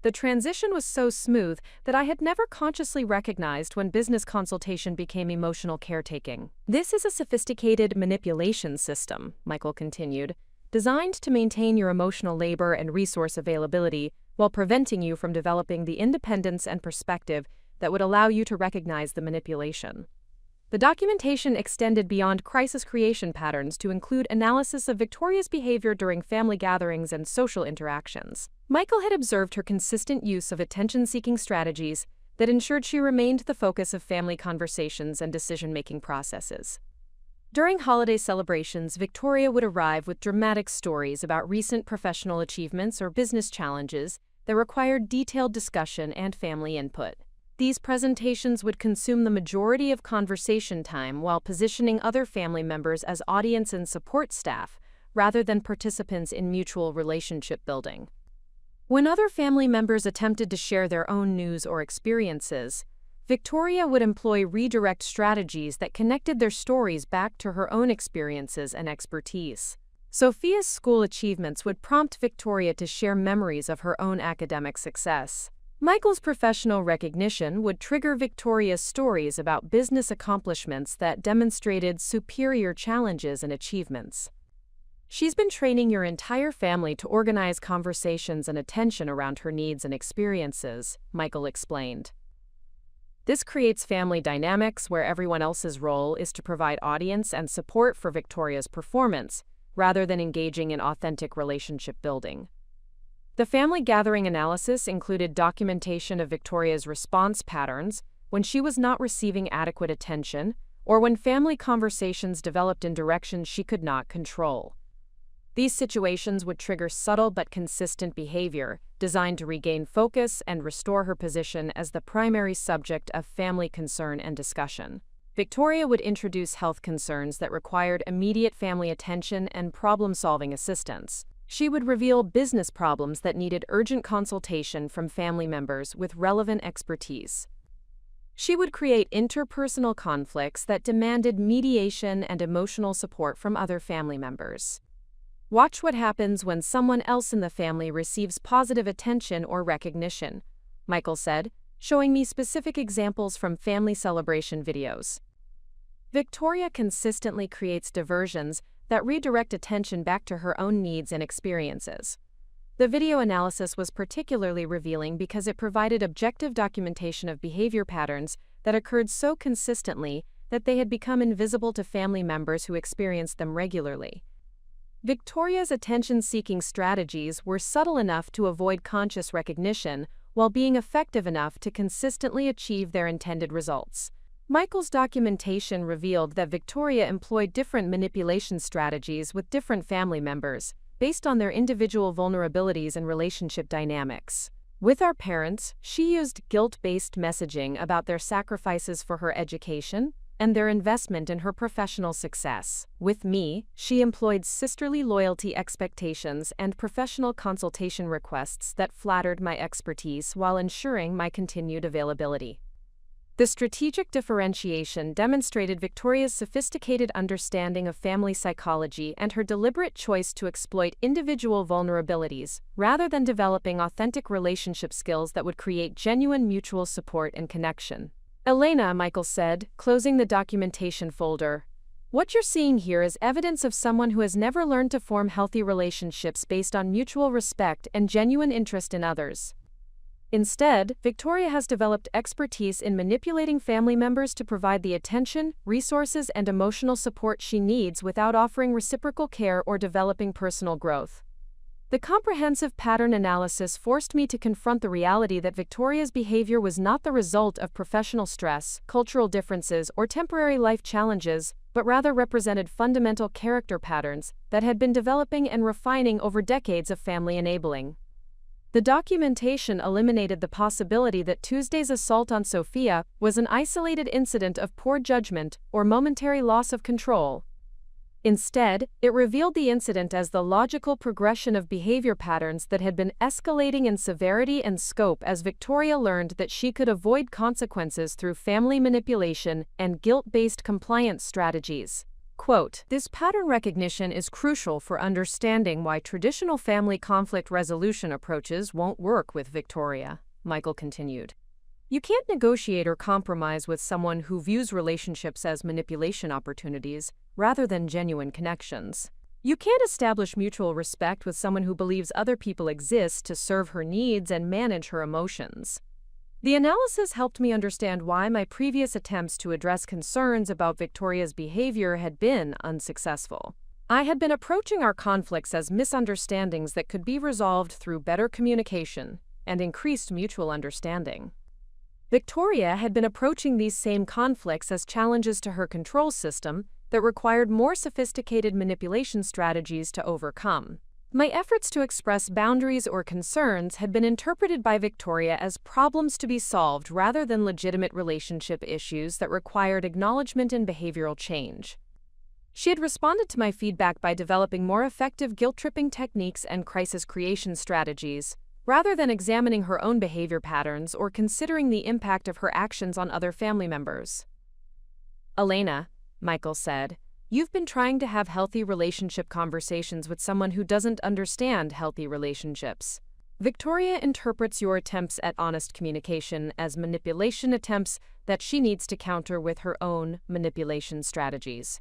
The transition was so smooth that I had never consciously recognized when business consultation became emotional caretaking. "This is a sophisticated manipulation system," Michael continued, "designed to maintain your emotional labor and resource availability while preventing you from developing the independence and perspective that would allow you to recognize the manipulation." The documentation extended beyond crisis creation patterns to include analysis of Victoria's behavior during family gatherings and social interactions. Michael had observed her consistent use of attention-seeking strategies that ensured she remained the focus of family conversations and decision-making processes. During holiday celebrations, Victoria would arrive with dramatic stories about recent professional achievements or business challenges that required detailed discussion and family input. These presentations would consume the majority of conversation time while positioning other family members as audience and support staff, rather than participants in mutual relationship building. When other family members attempted to share their own news or experiences, Victoria would employ redirect strategies that connected their stories back to her own experiences and expertise. Sophia's school achievements would prompt Victoria to share memories of her own academic success. Michael's professional recognition would trigger Victoria's stories about business accomplishments that demonstrated superior challenges and achievements. "She's been training your entire family to organize conversations and attention around her needs and experiences," Michael explained. This creates family dynamics where everyone else's role is to provide audience and support for Victoria's performance, rather than engaging in authentic relationship building. The family gathering analysis included documentation of Victoria's response patterns when she was not receiving adequate attention or when family conversations developed in directions she could not control. These situations would trigger subtle but consistent behavior designed to regain focus and restore her position as the primary subject of family concern and discussion. Victoria would introduce health concerns that required immediate family attention and problem-solving assistance. She would reveal business problems that needed urgent consultation from family members with relevant expertise. She would create interpersonal conflicts that demanded mediation and emotional support from other family members. "Watch what happens when someone else in the family receives positive attention or recognition," Michael said, showing me specific examples from family celebration videos. Victoria consistently creates diversions that redirect attention back to her own needs and experiences. The video analysis was particularly revealing because it provided objective documentation of behavior patterns that occurred so consistently that they had become invisible to family members who experienced them regularly. Victoria's attention-seeking strategies were subtle enough to avoid conscious recognition while being effective enough to consistently achieve their intended results. Michael's documentation revealed that Victoria employed different manipulation strategies with different family members, based on their individual vulnerabilities and relationship dynamics. With our parents, she used guilt-based messaging about their sacrifices for her education and their investment in her professional success. With me, she employed sisterly loyalty expectations and professional consultation requests that flattered my expertise while ensuring my continued availability. The strategic differentiation demonstrated Victoria's sophisticated understanding of family psychology and her deliberate choice to exploit individual vulnerabilities, rather than developing authentic relationship skills that would create genuine mutual support and connection. "Elena," Michael said, closing the documentation folder, What you're seeing here is evidence of someone who has never learned to form healthy relationships based on mutual respect and genuine interest in others. Instead, Victoria has developed expertise in manipulating family members to provide the attention, resources, and emotional support she needs without offering reciprocal care or developing personal growth. The comprehensive pattern analysis forced me to confront the reality that Victoria's behavior was not the result of professional stress, cultural differences, or temporary life challenges, but rather represented fundamental character patterns that had been developing and refining over decades of family enabling. The documentation eliminated the possibility that Tuesday's assault on Sophia was an isolated incident of poor judgment or momentary loss of control. Instead, it revealed the incident as the logical progression of behavior patterns that had been escalating in severity and scope as Victoria learned that she could avoid consequences through family manipulation and guilt-based compliance strategies. Quote, "This pattern recognition is crucial for understanding why traditional family conflict resolution approaches won't work with Victoria," Michael continued. "You can't negotiate or compromise with someone who views relationships as manipulation opportunities rather than genuine connections. You can't establish mutual respect with someone who believes other people exist to serve her needs and manage her emotions." The analysis helped me understand why my previous attempts to address concerns about Victoria's behavior had been unsuccessful. I had been approaching our conflicts as misunderstandings that could be resolved through better communication and increased mutual understanding. Victoria had been approaching these same conflicts as challenges to her control system that required more sophisticated manipulation strategies to overcome. My efforts to express boundaries or concerns had been interpreted by Victoria as problems to be solved rather than legitimate relationship issues that required acknowledgement and behavioral change. She had responded to my feedback by developing more effective guilt-tripping techniques and crisis creation strategies, rather than examining her own behavior patterns or considering the impact of her actions on other family members. "Elena," Michael said, "you've been trying to have healthy relationship conversations with someone who doesn't understand healthy relationships. Victoria interprets your attempts at honest communication as manipulation attempts that she needs to counter with her own manipulation strategies."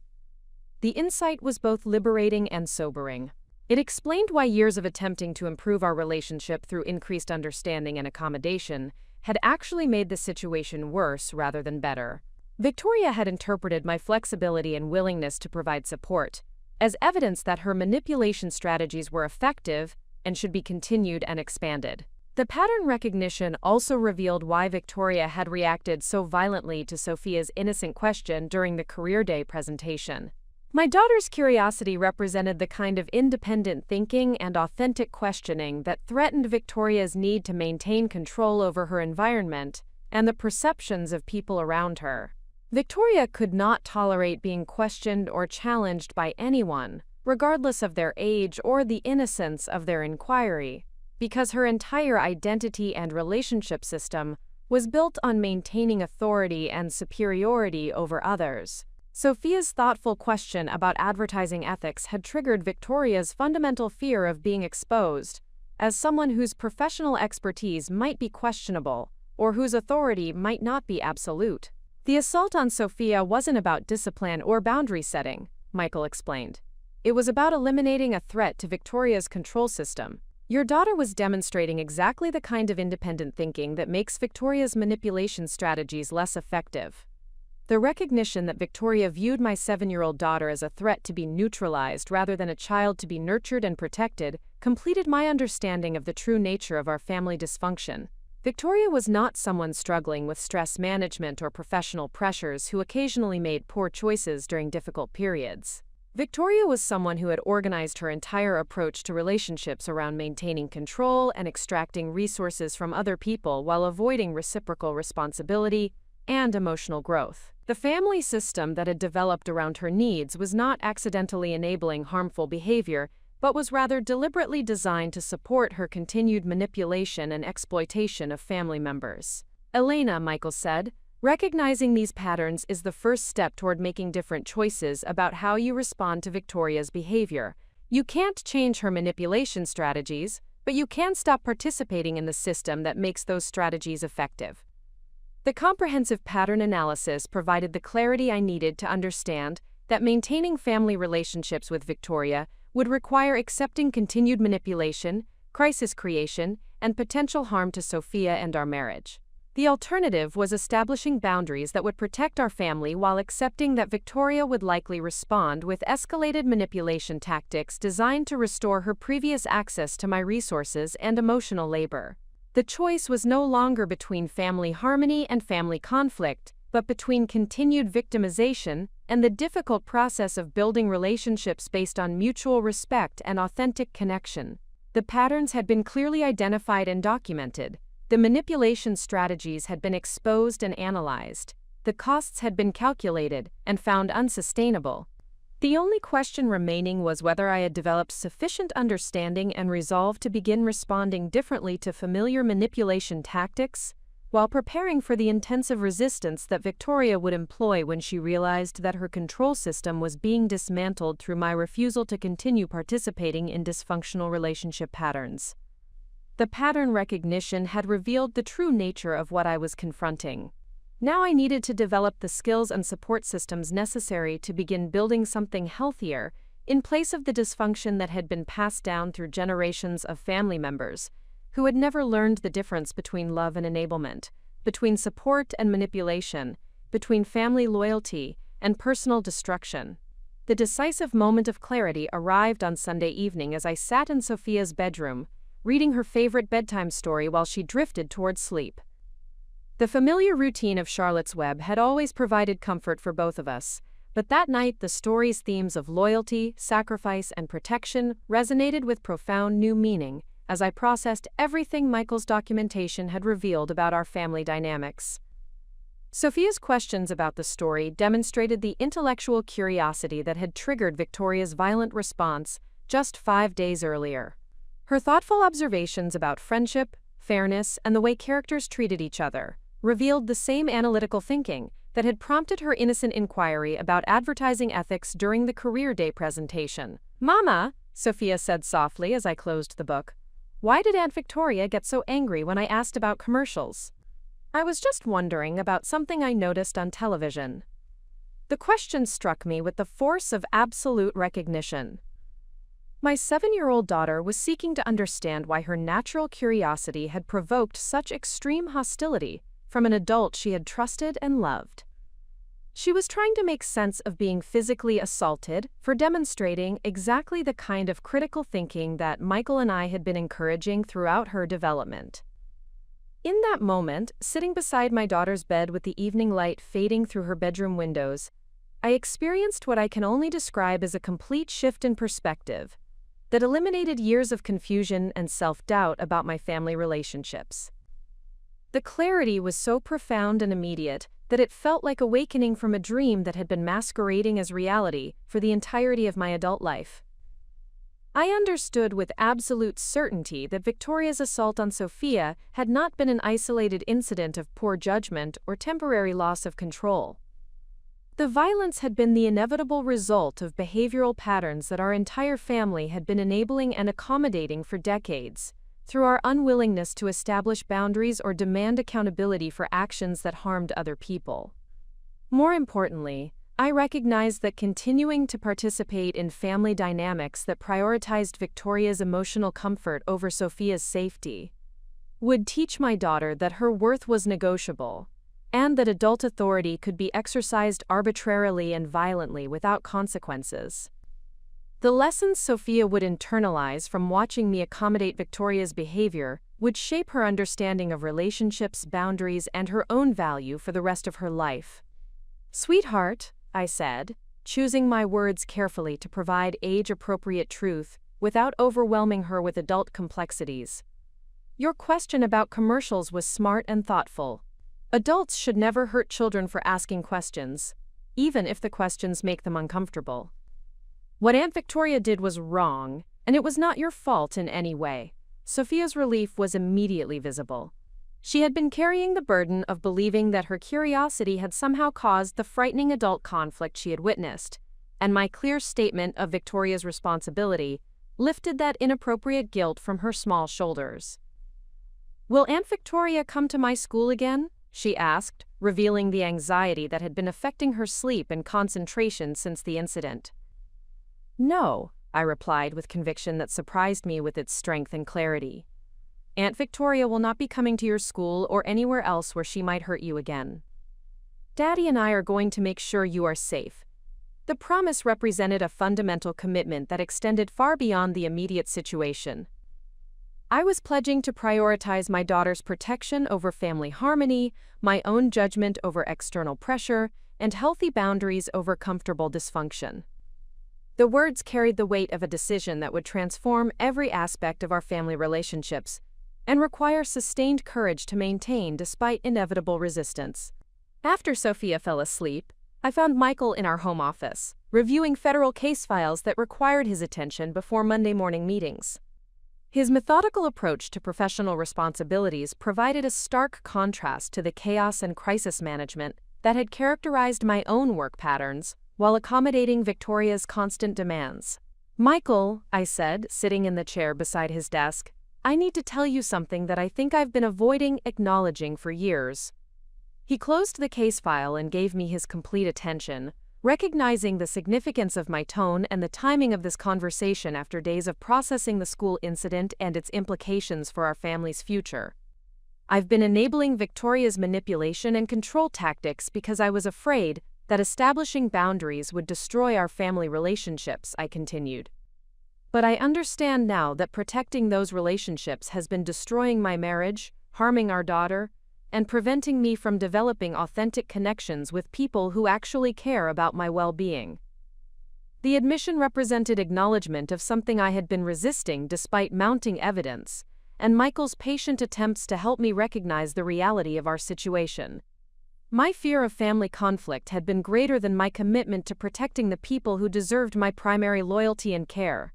The insight was both liberating and sobering. It explained why years of attempting to improve our relationship through increased understanding and accommodation had actually made the situation worse rather than better. Victoria had interpreted my flexibility and willingness to provide support as evidence that her manipulation strategies were effective and should be continued and expanded. The pattern recognition also revealed why Victoria had reacted so violently to Sophia's innocent question during the career day presentation. My daughter's curiosity represented the kind of independent thinking and authentic questioning that threatened Victoria's need to maintain control over her environment and the perceptions of people around her. Victoria could not tolerate being questioned or challenged by anyone, regardless of their age or the innocence of their inquiry, because her entire identity and relationship system was built on maintaining authority and superiority over others. Sophia's thoughtful question about advertising ethics had triggered Victoria's fundamental fear of being exposed as someone whose professional expertise might be questionable or whose authority might not be absolute. "The assault on Sophia wasn't about discipline or boundary setting," Michael explained. "It was about eliminating a threat to Victoria's control system. Your daughter was demonstrating exactly the kind of independent thinking that makes Victoria's manipulation strategies less effective." The recognition that Victoria viewed my 7-year-old daughter as a threat to be neutralized rather than a child to be nurtured and protected completed my understanding of the true nature of our family dysfunction. Victoria was not someone struggling with stress management or professional pressures who occasionally made poor choices during difficult periods. Victoria was someone who had organized her entire approach to relationships around maintaining control and extracting resources from other people while avoiding reciprocal responsibility and emotional growth. The family system that had developed around her needs was not accidentally enabling harmful behavior, but was rather deliberately designed to support her continued manipulation and exploitation of family members. "Elena," Michael said, "recognizing these patterns is the first step toward making different choices about how you respond to Victoria's behavior. You can't change her manipulation strategies, but you can stop participating in the system that makes those strategies effective." The comprehensive pattern analysis provided the clarity I needed to understand that maintaining family relationships with Victoria would require accepting continued manipulation, crisis creation, and potential harm to Sophia and our marriage. The alternative was establishing boundaries that would protect our family while accepting that Victoria would likely respond with escalated manipulation tactics designed to restore her previous access to my resources and emotional labor. The choice was no longer between family harmony and family conflict, but between continued victimization and the difficult process of building relationships based on mutual respect and authentic connection. The patterns had been clearly identified and documented. The manipulation strategies had been exposed and analyzed. The costs had been calculated and found unsustainable. The only question remaining was whether I had developed sufficient understanding and resolve to begin responding differently to familiar manipulation tactics, while preparing for the intensive resistance that Victoria would employ when she realized that her control system was being dismantled through my refusal to continue participating in dysfunctional relationship patterns. The pattern recognition had revealed the true nature of what I was confronting. Now I needed to develop the skills and support systems necessary to begin building something healthier, in place of the dysfunction that had been passed down through generations of family members, who had never learned the difference between love and enablement, between support and manipulation, between family loyalty and personal destruction. The decisive moment of clarity arrived on Sunday evening as I sat in Sophia's bedroom, reading her favorite bedtime story while she drifted towards sleep. The familiar routine of Charlotte's Web had always provided comfort for both of us, but that night the story's themes of loyalty, sacrifice, and protection resonated with profound new meaning as I processed everything Michael's documentation had revealed about our family dynamics. Sophia's questions about the story demonstrated the intellectual curiosity that had triggered Victoria's violent response just 5 days earlier. Her thoughtful observations about friendship, fairness, and the way characters treated each other revealed the same analytical thinking that had prompted her innocent inquiry about advertising ethics during the Career Day presentation. "Mama," Sophia said softly as I closed the book, "why did Aunt Victoria get so angry when I asked about commercials?" "I was just wondering about something I noticed on television." The question struck me with the force of absolute recognition. My 7-year-old daughter was seeking to understand why her natural curiosity had provoked such extreme hostility from an adult she had trusted and loved. She was trying to make sense of being physically assaulted for demonstrating exactly the kind of critical thinking that Michael and I had been encouraging throughout her development. In that moment, sitting beside my daughter's bed with the evening light fading through her bedroom windows, I experienced what I can only describe as a complete shift in perspective that eliminated years of confusion and self-doubt about my family relationships. The clarity was so profound and immediate that it felt like awakening from a dream that had been masquerading as reality for the entirety of my adult life. I understood with absolute certainty that Victoria's assault on Sophia had not been an isolated incident of poor judgment or temporary loss of control. The violence had been the inevitable result of behavioral patterns that our entire family had been enabling and accommodating for decades, through our unwillingness to establish boundaries or demand accountability for actions that harmed other people. More importantly, I recognized that continuing to participate in family dynamics that prioritized Victoria's emotional comfort over Sophia's safety would teach my daughter that her worth was negotiable, and that adult authority could be exercised arbitrarily and violently without consequences. The lessons Sophia would internalize from watching me accommodate Victoria's behavior would shape her understanding of relationships, boundaries, and her own value for the rest of her life. "Sweetheart," I said, choosing my words carefully to provide age-appropriate truth without overwhelming her with adult complexities. "Your question about commercials was smart and thoughtful. Adults should never hurt children for asking questions, even if the questions make them uncomfortable. What Aunt Victoria did was wrong, and it was not your fault in any way." Sophia's relief was immediately visible. She had been carrying the burden of believing that her curiosity had somehow caused the frightening adult conflict she had witnessed, and my clear statement of Victoria's responsibility lifted that inappropriate guilt from her small shoulders. "Will Aunt Victoria come to my school again?" she asked, revealing the anxiety that had been affecting her sleep and concentration since the incident. "No," I replied with conviction that surprised me with its strength and clarity. "Aunt Victoria will not be coming to your school or anywhere else where she might hurt you again. Daddy and I are going to make sure you are safe." The promise represented a fundamental commitment that extended far beyond the immediate situation. I was pledging to prioritize my daughter's protection over family harmony, my own judgment over external pressure, and healthy boundaries over comfortable dysfunction. The words carried the weight of a decision that would transform every aspect of our family relationships and require sustained courage to maintain despite inevitable resistance. After Sophia fell asleep, I found Michael in our home office, reviewing federal case files that required his attention before Monday morning meetings. His methodical approach to professional responsibilities provided a stark contrast to the chaos and crisis management that had characterized my own work patterns while accommodating Victoria's constant demands. "Michael," I said, sitting in the chair beside his desk, "I need to tell you something that I think I've been avoiding acknowledging for years." He closed the case file and gave me his complete attention, recognizing the significance of my tone and the timing of this conversation after days of processing the school incident and its implications for our family's future. "I've been enabling Victoria's manipulation and control tactics because I was afraid that establishing boundaries would destroy our family relationships," I continued. "But I understand now that protecting those relationships has been destroying my marriage, harming our daughter, and preventing me from developing authentic connections with people who actually care about my well-being." The admission represented acknowledgement of something I had been resisting despite mounting evidence, and Michael's patient attempts to help me recognize the reality of our situation. My fear of family conflict had been greater than my commitment to protecting the people who deserved my primary loyalty and care.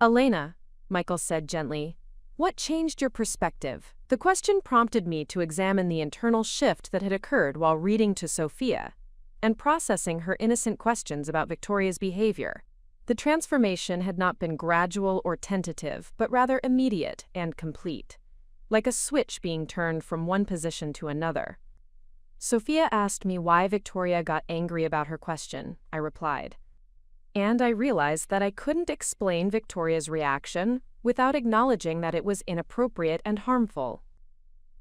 "Elena," Michael said gently, "what changed your perspective?" The question prompted me to examine the internal shift that had occurred while reading to Sophia and processing her innocent questions about Victoria's behavior. The transformation had not been gradual or tentative, but rather immediate and complete, like a switch being turned from one position to another. "Sophia asked me why Victoria got angry about her question," I replied. And I realized that I couldn't explain Victoria's reaction without acknowledging that it was inappropriate and harmful.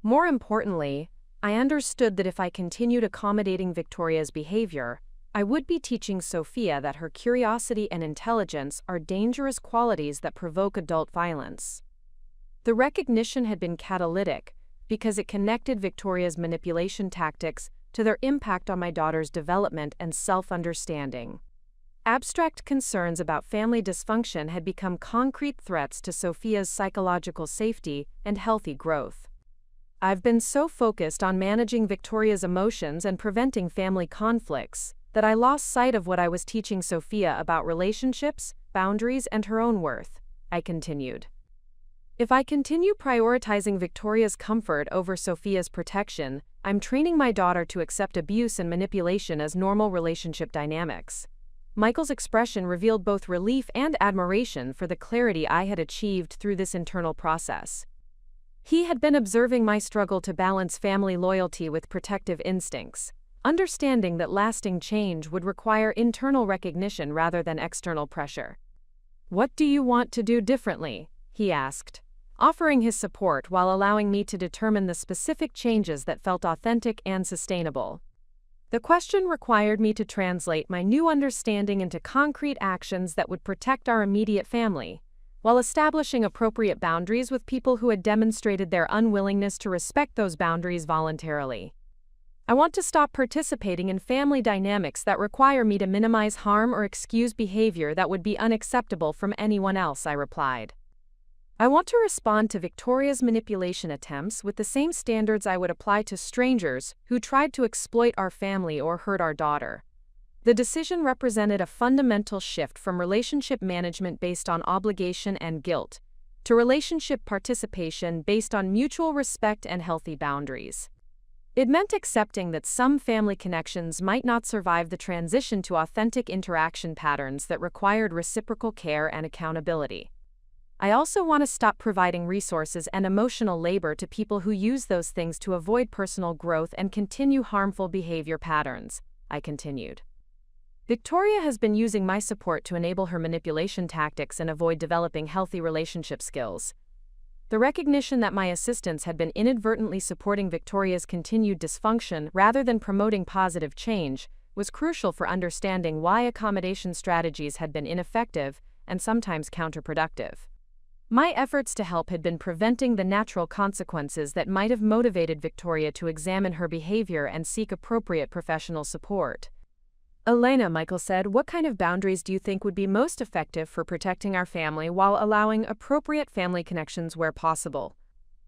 More importantly, I understood that if I continued accommodating Victoria's behavior, I would be teaching Sophia that her curiosity and intelligence are dangerous qualities that provoke adult violence. The recognition had been catalytic because it connected Victoria's manipulation tactics to their impact on my daughter's development and self-understanding. Abstract concerns about family dysfunction had become concrete threats to Sophia's psychological safety and healthy growth. I've been so focused on managing Victoria's emotions and preventing family conflicts that I lost sight of what I was teaching Sophia about relationships, boundaries, and her own worth, I continued. If I continue prioritizing Victoria's comfort over Sophia's protection, I'm training my daughter to accept abuse and manipulation as normal relationship dynamics. Michael's expression revealed both relief and admiration for the clarity I had achieved through this internal process. He had been observing my struggle to balance family loyalty with protective instincts, understanding that lasting change would require internal recognition rather than external pressure. "What do you want to do differently?" he asked, offering his support while allowing me to determine the specific changes that felt authentic and sustainable. The question required me to translate my new understanding into concrete actions that would protect our immediate family, while establishing appropriate boundaries with people who had demonstrated their unwillingness to respect those boundaries voluntarily. "I want to stop participating in family dynamics that require me to minimize harm or excuse behavior that would be unacceptable from anyone else," I replied. "I want to respond to Victoria's manipulation attempts with the same standards I would apply to strangers who tried to exploit our family or hurt our daughter." The decision represented a fundamental shift from relationship management based on obligation and guilt to relationship participation based on mutual respect and healthy boundaries. It meant accepting that some family connections might not survive the transition to authentic interaction patterns that required reciprocal care and accountability. I also want to stop providing resources and emotional labor to people who use those things to avoid personal growth and continue harmful behavior patterns, I continued. Victoria has been using my support to enable her manipulation tactics and avoid developing healthy relationship skills. The recognition that my assistance had been inadvertently supporting Victoria's continued dysfunction rather than promoting positive change was crucial for understanding why accommodation strategies had been ineffective and sometimes counterproductive. My efforts to help had been preventing the natural consequences that might have motivated Victoria to examine her behavior and seek appropriate professional support. Elena, Michael said, what kind of boundaries do you think would be most effective for protecting our family while allowing appropriate family connections where possible?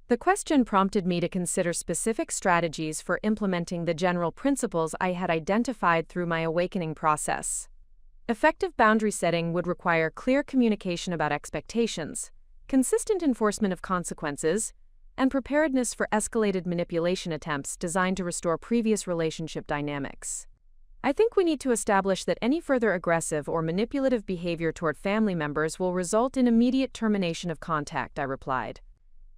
The question prompted me to consider specific strategies for implementing the general principles I had identified through my awakening process. Effective boundary setting would require clear communication about expectations, consistent enforcement of consequences, and preparedness for escalated manipulation attempts designed to restore previous relationship dynamics. I think we need to establish that any further aggressive or manipulative behavior toward family members will result in immediate termination of contact, I replied.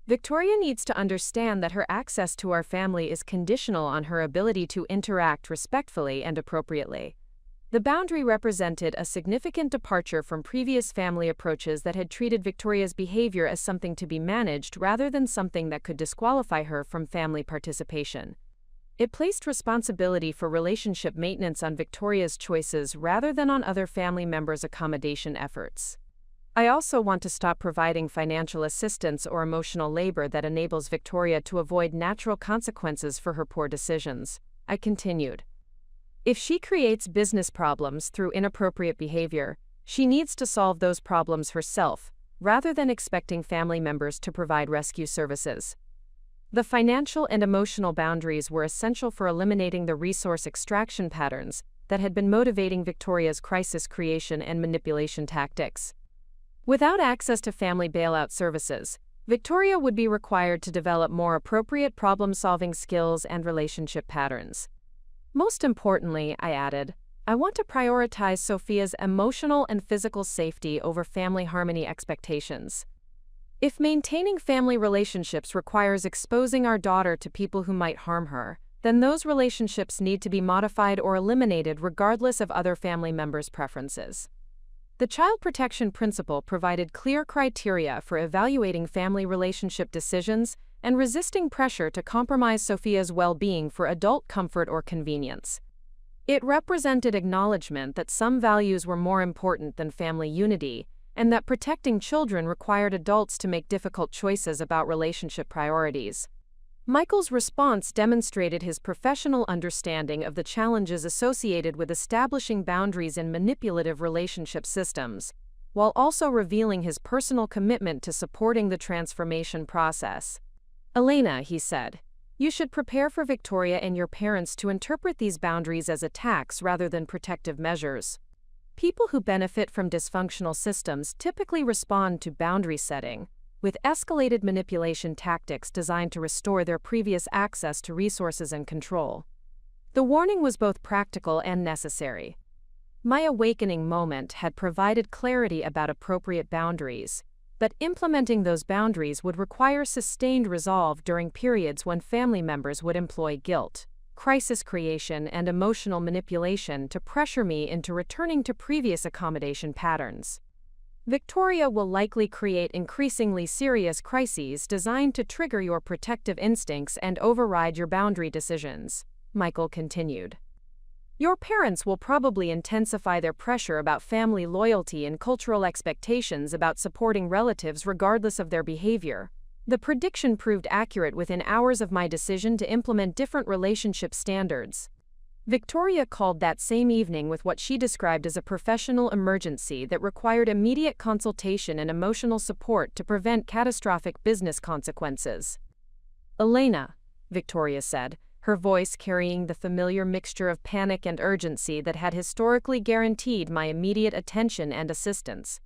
Victoria needs to understand that her access to our family is conditional on her ability to interact respectfully and appropriately. The boundary represented a significant departure from previous family approaches that had treated Victoria's behavior as something to be managed rather than something that could disqualify her from family participation. It placed responsibility for relationship maintenance on Victoria's choices rather than on other family members' accommodation efforts. I also want to stop providing financial assistance or emotional labor that enables Victoria to avoid natural consequences for her poor decisions, I continued. If she creates business problems through inappropriate behavior, she needs to solve those problems herself, rather than expecting family members to provide rescue services. The financial and emotional boundaries were essential for eliminating the resource extraction patterns that had been motivating Victoria's crisis creation and manipulation tactics. Without access to family bailout services, Victoria would be required to develop more appropriate problem-solving skills and relationship patterns. Most importantly, I added, I want to prioritize Sophia's emotional and physical safety over family harmony expectations. If maintaining family relationships requires exposing our daughter to people who might harm her, then those relationships need to be modified or eliminated regardless of other family members' preferences. The child protection principle provided clear criteria for evaluating family relationship decisions and resisting pressure to compromise Sophia's well-being for adult comfort or convenience. It represented acknowledgement that some values were more important than family unity, and that protecting children required adults to make difficult choices about relationship priorities. Michael's response demonstrated his professional understanding of the challenges associated with establishing boundaries in manipulative relationship systems, while also revealing his personal commitment to supporting the transformation process. Elena, he said, you should prepare for Victoria and your parents to interpret these boundaries as attacks rather than protective measures. People who benefit from dysfunctional systems typically respond to boundary setting with escalated manipulation tactics designed to restore their previous access to resources and control. The warning was both practical and necessary. My awakening moment had provided clarity about appropriate boundaries, but implementing those boundaries would require sustained resolve during periods when family members would employ guilt, crisis creation, and emotional manipulation to pressure me into returning to previous accommodation patterns. Victoria will likely create increasingly serious crises designed to trigger your protective instincts and override your boundary decisions, Michael continued. Your parents will probably intensify their pressure about family loyalty and cultural expectations about supporting relatives regardless of their behavior. The prediction proved accurate within hours of my decision to implement different relationship standards. Victoria called that same evening with what she described as a professional emergency that required immediate consultation and emotional support to prevent catastrophic business consequences. Elena, Victoria said, her voice carrying the familiar mixture of panic and urgency that had historically guaranteed my immediate attention and assistance.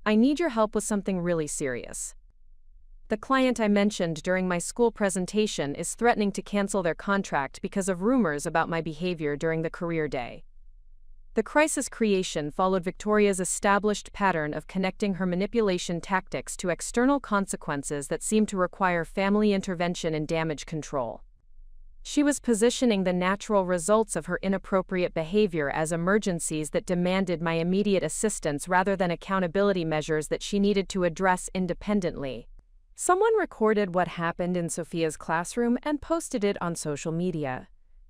I need your help with something really serious. The client I mentioned during my school presentation is threatening to cancel their contract because of rumors about my behavior during the career day. The crisis creation followed Victoria's established pattern of connecting her manipulation tactics to external consequences that seemed to require family intervention and damage control. She was positioning the natural results of her inappropriate behavior as emergencies that demanded my immediate assistance rather than accountability measures that she needed to address independently. Someone recorded what happened in Sophia's classroom and posted it on social media.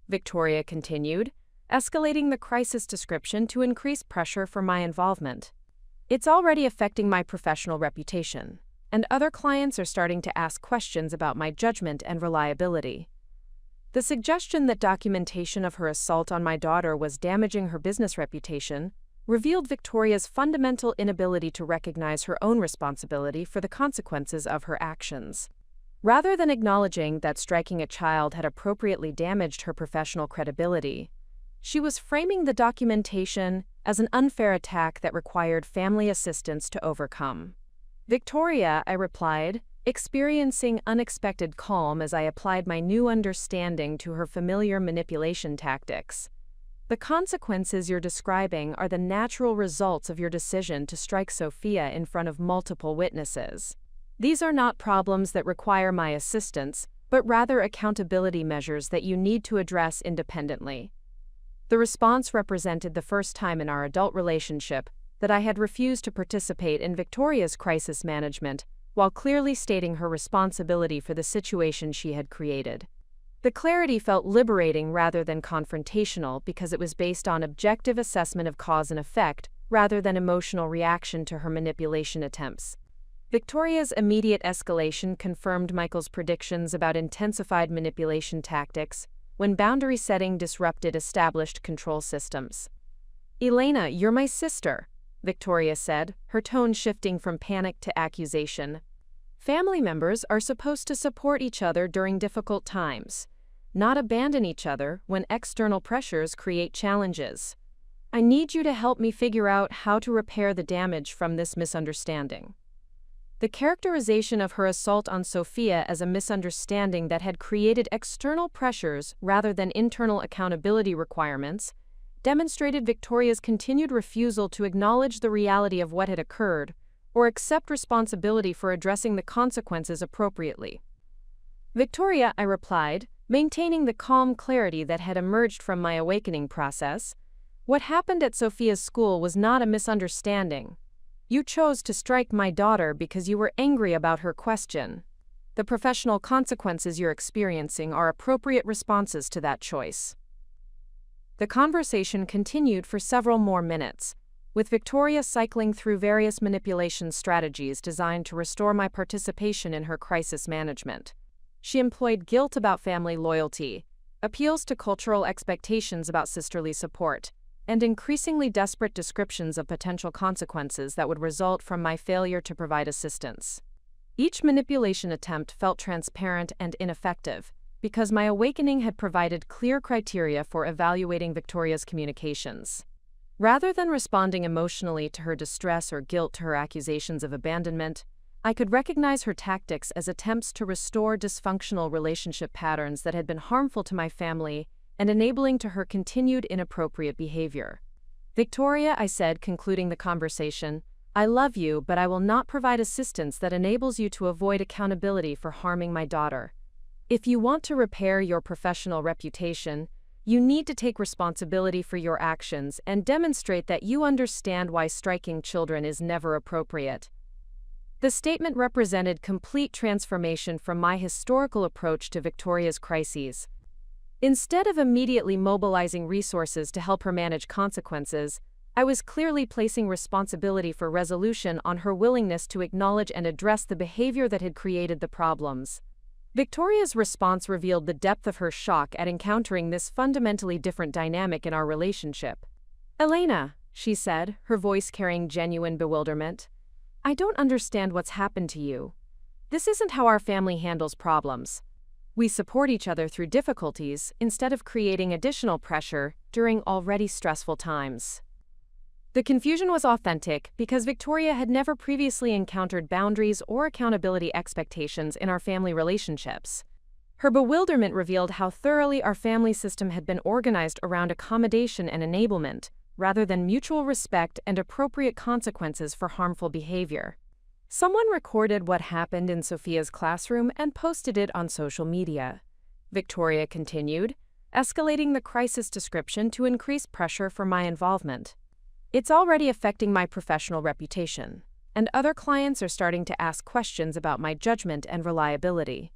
Victoria continued, escalating the crisis description to increase pressure for my involvement. It's already affecting my professional reputation, and other clients are starting to ask questions about my judgment and reliability. The suggestion that documentation of her assault on my daughter was damaging her business reputation revealed Victoria's fundamental inability to recognize her own responsibility for the consequences of her actions. Rather than acknowledging that striking a child had appropriately damaged her professional credibility, she was framing the documentation as an unfair attack that required family assistance to overcome. "Victoria," I replied, experiencing unexpected calm as I applied my new understanding to her familiar manipulation tactics. "The consequences you're describing are the natural results of your decision to strike Sophia in front of multiple witnesses. These are not problems that require my assistance, but rather accountability measures that you need to address independently." The response represented the first time in our adult relationship that I had refused to participate in Victoria's crisis management, while clearly stating her responsibility for the situation she had created. The clarity felt liberating rather than confrontational because it was based on objective assessment of cause and effect rather than emotional reaction to her manipulation attempts. Victoria's immediate escalation confirmed Michael's predictions about intensified manipulation tactics when boundary setting disrupted established control systems. "Elena, you're my sister," Victoria said, her tone shifting from panic to accusation. "Family members are supposed to support each other during difficult times, not abandon each other when external pressures create challenges. I need you to help me figure out how to repair the damage from this misunderstanding." The characterization of her assault on Sophia as a misunderstanding that had created external pressures rather than internal accountability requirements demonstrated Victoria's continued refusal to acknowledge the reality of what had occurred or accept responsibility for addressing the consequences appropriately. "Victoria," I replied, maintaining the calm clarity that had emerged from my awakening process, "what happened at Sophia's school was not a misunderstanding. You chose to strike my daughter because you were angry about her question. The professional consequences you're experiencing are appropriate responses to that choice." The conversation continued for several more minutes, with Victoria cycling through various manipulation strategies designed to restore my participation in her crisis management. She employed guilt about family loyalty, appeals to cultural expectations about sisterly support, and increasingly desperate descriptions of potential consequences that would result from my failure to provide assistance. Each manipulation attempt felt transparent and ineffective, because my awakening had provided clear criteria for evaluating Victoria's communications. Rather than responding emotionally to her distress or guilt to her accusations of abandonment, I could recognize her tactics as attempts to restore dysfunctional relationship patterns that had been harmful to my family and enabling to her continued inappropriate behavior. "Victoria," I said, concluding the conversation, "I love you, but I will not provide assistance that enables you to avoid accountability for harming my daughter. If you want to repair your professional reputation, you need to take responsibility for your actions and demonstrate that you understand why striking children is never appropriate." The statement represented complete transformation from my historical approach to Victoria's crises. Instead of immediately mobilizing resources to help her manage consequences, I was clearly placing responsibility for resolution on her willingness to acknowledge and address the behavior that had created the problems. Victoria's response revealed the depth of her shock at encountering this fundamentally different dynamic in our relationship. "Elena," she said, her voice carrying genuine bewilderment, "I don't understand what's happened to you. This isn't how our family handles problems. We support each other through difficulties instead of creating additional pressure during already stressful times." The confusion was authentic because Victoria had never previously encountered boundaries or accountability expectations in our family relationships. Her bewilderment revealed how thoroughly our family system had been organized around accommodation and enablement, rather than mutual respect and appropriate consequences for harmful behavior. Someone recorded what happened in Sophia's classroom and posted it on social media. Victoria continued, escalating the crisis description to increase pressure for my involvement. It's already affecting my professional reputation, and other clients are starting to ask questions about my judgment and reliability.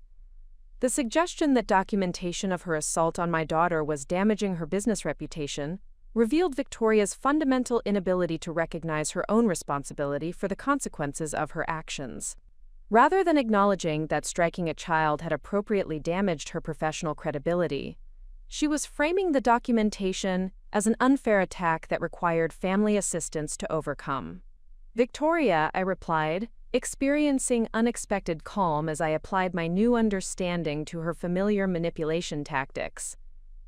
The suggestion that documentation of her assault on my daughter was damaging her business reputation revealed Victoria's fundamental inability to recognize her own responsibility for the consequences of her actions. Rather than acknowledging that striking a child had appropriately damaged her professional credibility, she was framing the documentation as an unfair attack that required family assistance to overcome. "Victoria," I replied, experiencing unexpected calm as I applied my new understanding to her familiar manipulation tactics.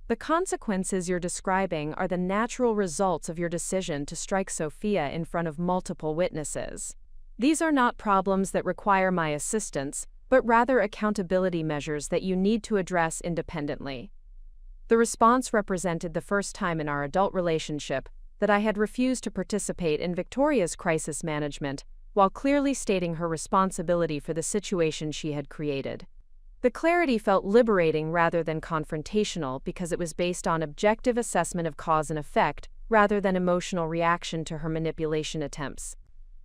"The consequences you're describing are the natural results of your decision to strike Sophia in front of multiple witnesses. These are not problems that require my assistance, but rather accountability measures that you need to address independently." The response represented the first time in our adult relationship that I had refused to participate in Victoria's crisis management while clearly stating her responsibility for the situation she had created. The clarity felt liberating rather than confrontational because it was based on objective assessment of cause and effect rather than emotional reaction to her manipulation attempts.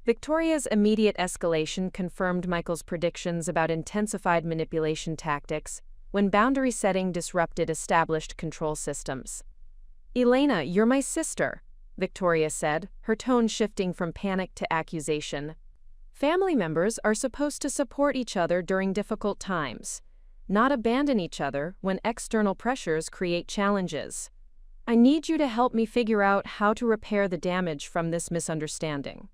Victoria's immediate escalation confirmed Michael's predictions about intensified manipulation tactics when boundary setting disrupted established control systems. "Elena, you're my sister," Victoria said, her tone shifting from panic to accusation. "Family members are supposed to support each other during difficult times, not abandon each other when external pressures create challenges. I need you to help me figure out how to repair the damage from this misunderstanding."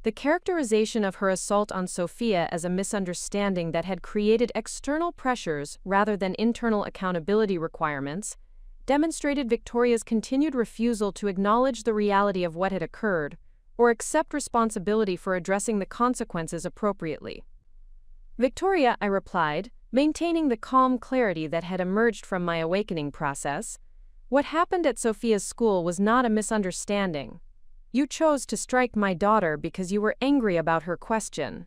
The characterization of her assault on Sophia as a misunderstanding that had created external pressures rather than internal accountability requirements demonstrated Victoria's continued refusal to acknowledge the reality of what had occurred or accept responsibility for addressing the consequences appropriately. "Victoria," I replied, maintaining the calm clarity that had emerged from my awakening process, "what happened at Sophia's school was not a misunderstanding. You chose to strike my daughter because you were angry about her question.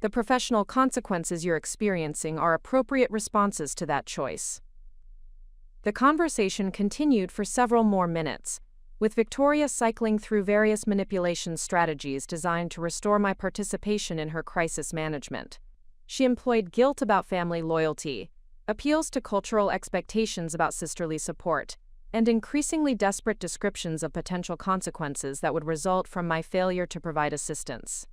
The professional consequences you're experiencing are appropriate responses to that choice." The conversation continued for several more minutes, with Victoria cycling through various manipulation strategies designed to restore my participation in her crisis management. She employed guilt about family loyalty, appeals to cultural expectations about sisterly support, and increasingly desperate descriptions of potential consequences that would result from my failure to provide assistance.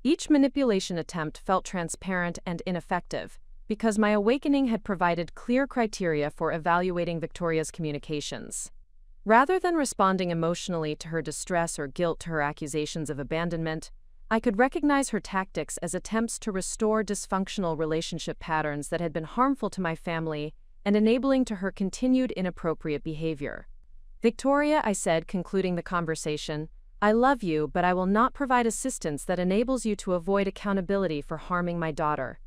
Each manipulation attempt felt transparent and ineffective, because my awakening had provided clear criteria for evaluating Victoria's communications. Rather than responding emotionally to her distress or guilt to her accusations of abandonment, I could recognize her tactics as attempts to restore dysfunctional relationship patterns that had been harmful to my family and enabling to her continued inappropriate behavior. "Victoria," I said, concluding the conversation, "I love you, but I will not provide assistance that enables you to avoid accountability for harming my daughter.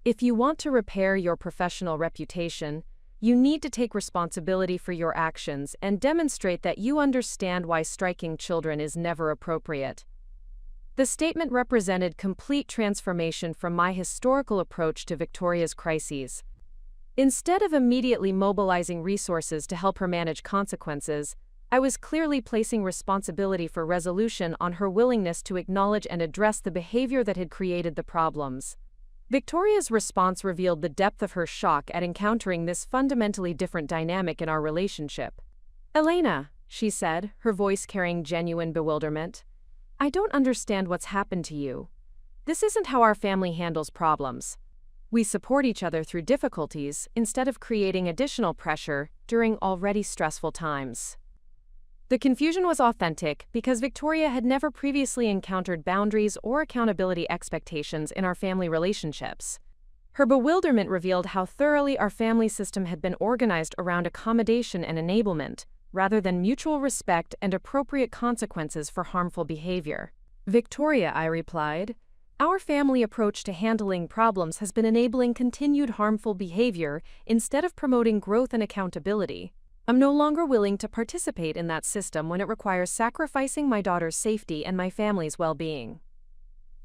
If you want to repair your professional reputation, you need to take responsibility for your actions and demonstrate that you understand why striking children is never appropriate." The statement represented complete transformation from my historical approach to Victoria's crises. Instead of immediately mobilizing resources to help her manage consequences, I was clearly placing responsibility for resolution on her willingness to acknowledge and address the behavior that had created the problems. Victoria's response revealed the depth of her shock at encountering this fundamentally different dynamic in our relationship. "Elena," she said, her voice carrying genuine bewilderment, "I don't understand what's happened to you. This isn't how our family handles problems. We support each other through difficulties instead of creating additional pressure during already stressful times." The confusion was authentic because Victoria had never previously encountered boundaries or accountability expectations in our family relationships. Her bewilderment revealed how thoroughly our family system had been organized around accommodation and enablement, rather than mutual respect and appropriate consequences for harmful behavior. "Victoria," I replied, "our family approach to handling problems has been enabling continued harmful behavior instead of promoting growth and accountability. I'm no longer willing to participate in that system when it requires sacrificing my daughter's safety and my family's well-being.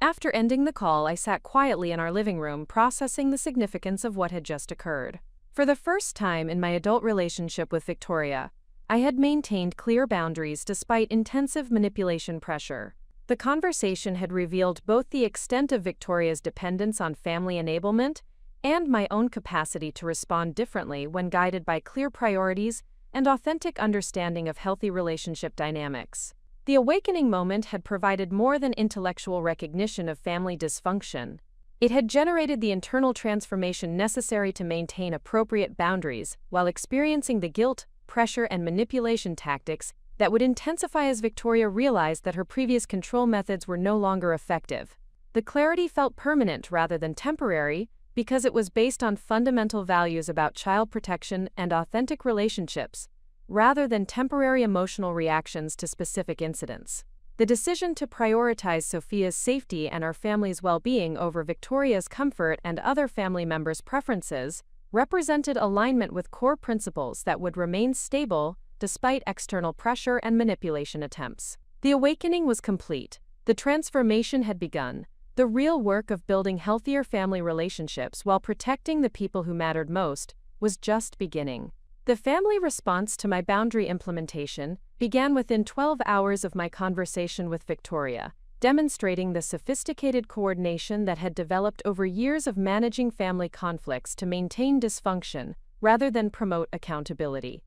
After ending the call, I sat quietly in our living room, processing the significance of what had just occurred. For the first time in my adult relationship with Victoria, I had maintained clear boundaries despite intensive manipulation pressure. The conversation had revealed both the extent of Victoria's dependence on family enablement and my own capacity to respond differently when guided by clear priorities and authentic understanding of healthy relationship dynamics. The awakening moment had provided more than intellectual recognition of family dysfunction. It had generated the internal transformation necessary to maintain appropriate boundaries while experiencing the guilt, pressure, and manipulation tactics that would intensify as Victoria realized that her previous control methods were no longer effective. The clarity felt permanent rather than temporary because it was based on fundamental values about child protection and authentic relationships, rather than temporary emotional reactions to specific incidents. The decision to prioritize Sophia's safety and our family's well-being over Victoria's comfort and other family members' preferences represented alignment with core principles that would remain stable despite external pressure and manipulation attempts. The awakening was complete. The transformation had begun. The real work of building healthier family relationships while protecting the people who mattered most was just beginning. The family response to my boundary implementation began within 12 hours of my conversation with Victoria, demonstrating the sophisticated coordination that had developed over years of managing family conflicts to maintain dysfunction rather than promote accountability.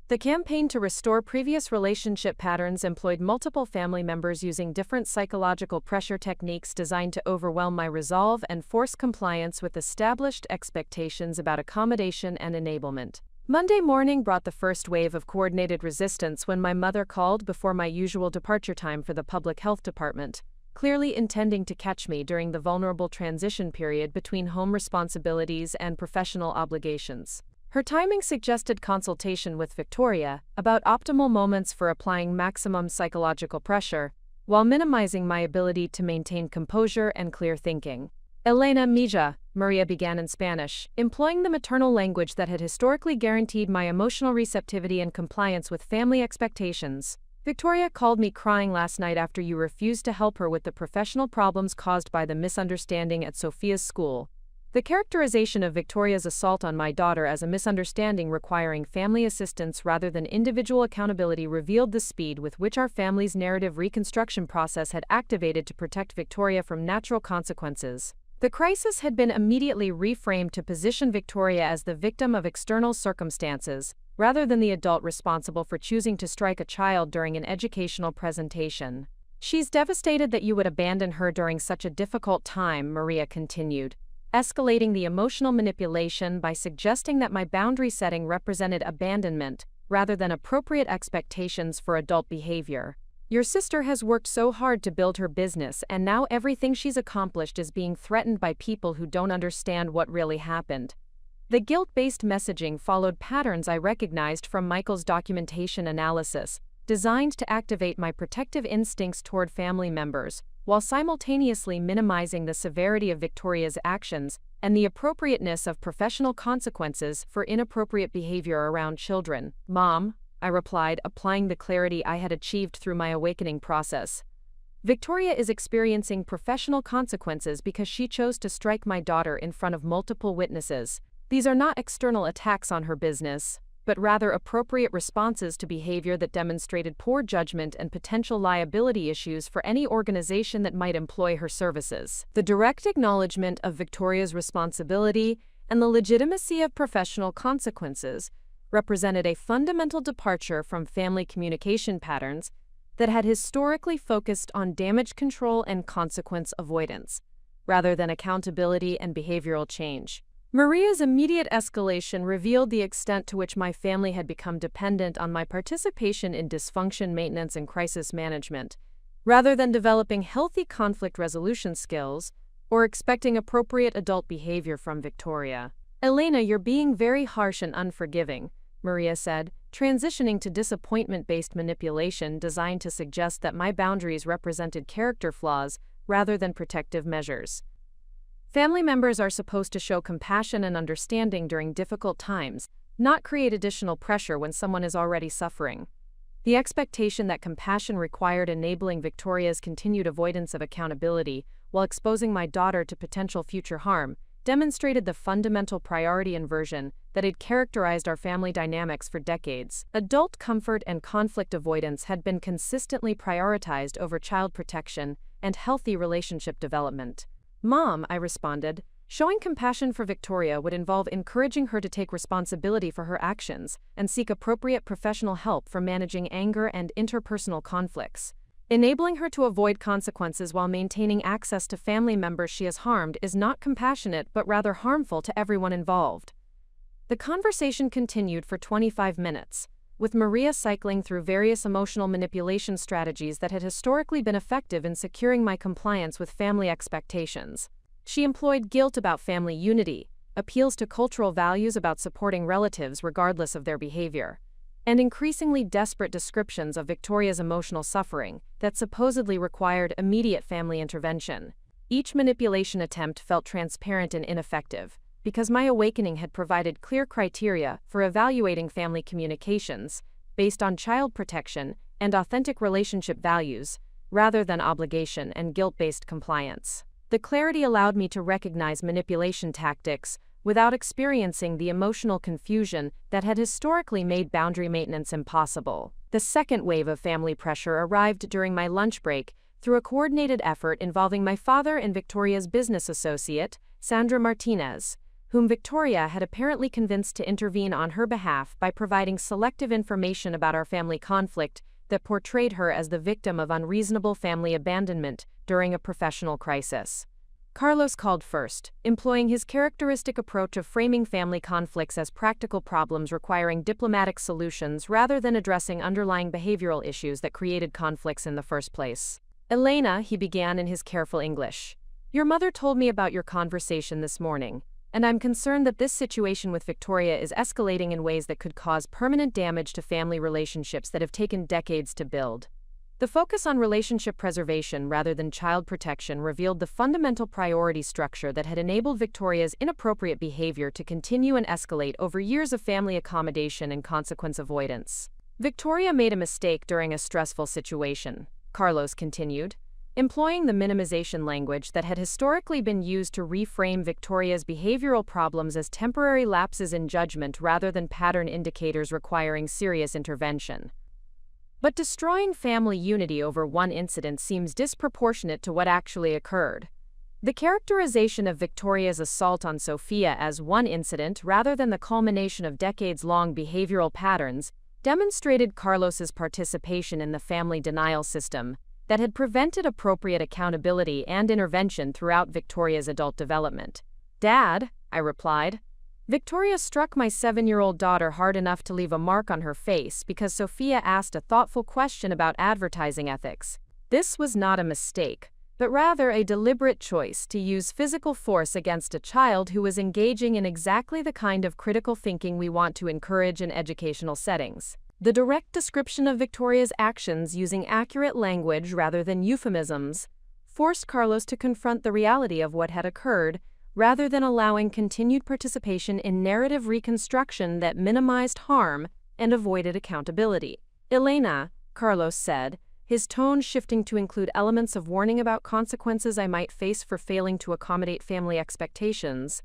The campaign to restore previous relationship patterns employed multiple family members using different psychological pressure techniques designed to overwhelm my resolve and force compliance with established expectations about accommodation and enablement. Monday morning brought the first wave of coordinated resistance when my mother called before my usual departure time for the public health department, clearly intending to catch me during the vulnerable transition period between home responsibilities and professional obligations. Her timing suggested consultation with Victoria about optimal moments for applying maximum psychological pressure, while minimizing my ability to maintain composure and clear thinking. Elena Mija, Maria began in Spanish, employing the maternal language that had historically guaranteed my emotional receptivity and compliance with family expectations. Victoria called me crying last night after you refused to help her with the professional problems caused by the misunderstanding at Sophia's school. The characterization of Victoria's assault on my daughter as a misunderstanding requiring family assistance rather than individual accountability revealed the speed with which our family's narrative reconstruction process had activated to protect Victoria from natural consequences. The crisis had been immediately reframed to position Victoria as the victim of external circumstances, rather than the adult responsible for choosing to strike a child during an educational presentation. She's devastated that you would abandon her during such a difficult time, Maria continued, escalating the emotional manipulation by suggesting that my boundary setting represented abandonment rather than appropriate expectations for adult behavior. Your sister has worked so hard to build her business, and now everything she's accomplished is being threatened by people who don't understand what really happened. The guilt-based messaging followed patterns I recognized from Michael's documentation analysis, designed to activate my protective instincts toward family members, while simultaneously minimizing the severity of Victoria's actions and the appropriateness of professional consequences for inappropriate behavior around children. Mom, I replied, applying the clarity I had achieved through my awakening process. Victoria is experiencing professional consequences because she chose to strike my daughter in front of multiple witnesses. These are not external attacks on her business, but rather appropriate responses to behavior that demonstrated poor judgment and potential liability issues for any organization that might employ her services. The direct acknowledgement of Victoria's responsibility and the legitimacy of professional consequences represented a fundamental departure from family communication patterns that had historically focused on damage control and consequence avoidance, rather than accountability and behavioral change. Maria's immediate escalation revealed the extent to which my family had become dependent on my participation in dysfunction maintenance and crisis management, rather than developing healthy conflict resolution skills or expecting appropriate adult behavior from Victoria. Elena, you're being very harsh and unforgiving, Maria said, transitioning to disappointment-based manipulation designed to suggest that my boundaries represented character flaws rather than protective measures. Family members are supposed to show compassion and understanding during difficult times, not create additional pressure when someone is already suffering. The expectation that compassion required enabling Victoria's continued avoidance of accountability while exposing my daughter to potential future harm demonstrated the fundamental priority inversion that had characterized our family dynamics for decades. Adult comfort and conflict avoidance had been consistently prioritized over child protection and healthy relationship development. "Mom," I responded, "showing compassion for Victoria would involve encouraging her to take responsibility for her actions and seek appropriate professional help for managing anger and interpersonal conflicts. Enabling her to avoid consequences while maintaining access to family members she has harmed is not compassionate but rather harmful to everyone involved." The conversation continued for 25 minutes, with Maria cycling through various emotional manipulation strategies that had historically been effective in securing my compliance with family expectations. She employed guilt about family unity, appeals to cultural values about supporting relatives regardless of their behavior, and increasingly desperate descriptions of Victoria's emotional suffering that supposedly required immediate family intervention. Each manipulation attempt felt transparent and ineffective, because my awakening had provided clear criteria for evaluating family communications based on child protection and authentic relationship values, rather than obligation and guilt-based compliance. The clarity allowed me to recognize manipulation tactics without experiencing the emotional confusion that had historically made boundary maintenance impossible. The second wave of family pressure arrived during my lunch break through a coordinated effort involving my father and Victoria's business associate, Sandra Martinez, whom Victoria had apparently convinced to intervene on her behalf by providing selective information about our family conflict that portrayed her as the victim of unreasonable family abandonment during a professional crisis. Carlos called first, employing his characteristic approach of framing family conflicts as practical problems requiring diplomatic solutions rather than addressing underlying behavioral issues that created conflicts in the first place. "Elena," he began in his careful English, "your mother told me about your conversation this morning, and I'm concerned that this situation with Victoria is escalating in ways that could cause permanent damage to family relationships that have taken decades to build." The focus on relationship preservation rather than child protection revealed the fundamental priority structure that had enabled Victoria's inappropriate behavior to continue and escalate over years of family accommodation and consequence avoidance. "Victoria made a mistake during a stressful situation," Carlos continued, employing the minimization language that had historically been used to reframe Victoria's behavioral problems as temporary lapses in judgment rather than pattern indicators requiring serious intervention. But destroying family unity over one incident seems disproportionate to what actually occurred. The characterization of Victoria's assault on Sophia as one incident rather than the culmination of decades-long behavioral patterns demonstrated Carlos's participation in the family denial system that had prevented appropriate accountability and intervention throughout Victoria's adult development. "Dad," I replied, "Victoria struck my 7-year-old daughter hard enough to leave a mark on her face because Sophia asked a thoughtful question about advertising ethics. This was not a mistake, but rather a deliberate choice to use physical force against a child who was engaging in exactly the kind of critical thinking we want to encourage in educational settings." The direct description of Victoria's actions using accurate language rather than euphemisms forced Carlos to confront the reality of what had occurred, rather than allowing continued participation in narrative reconstruction that minimized harm and avoided accountability. "Elena," Carlos said, his tone shifting to include elements of warning about consequences I might face for failing to accommodate family expectations,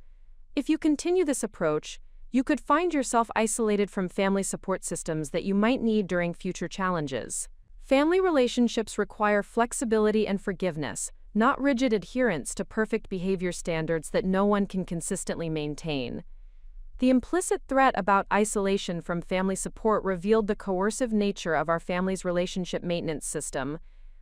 "if you continue this approach, you could find yourself isolated from family support systems that you might need during future challenges. Family relationships require flexibility and forgiveness, not rigid adherence to perfect behavior standards that no one can consistently maintain." The implicit threat about isolation from family support revealed the coercive nature of our family's relationship maintenance system,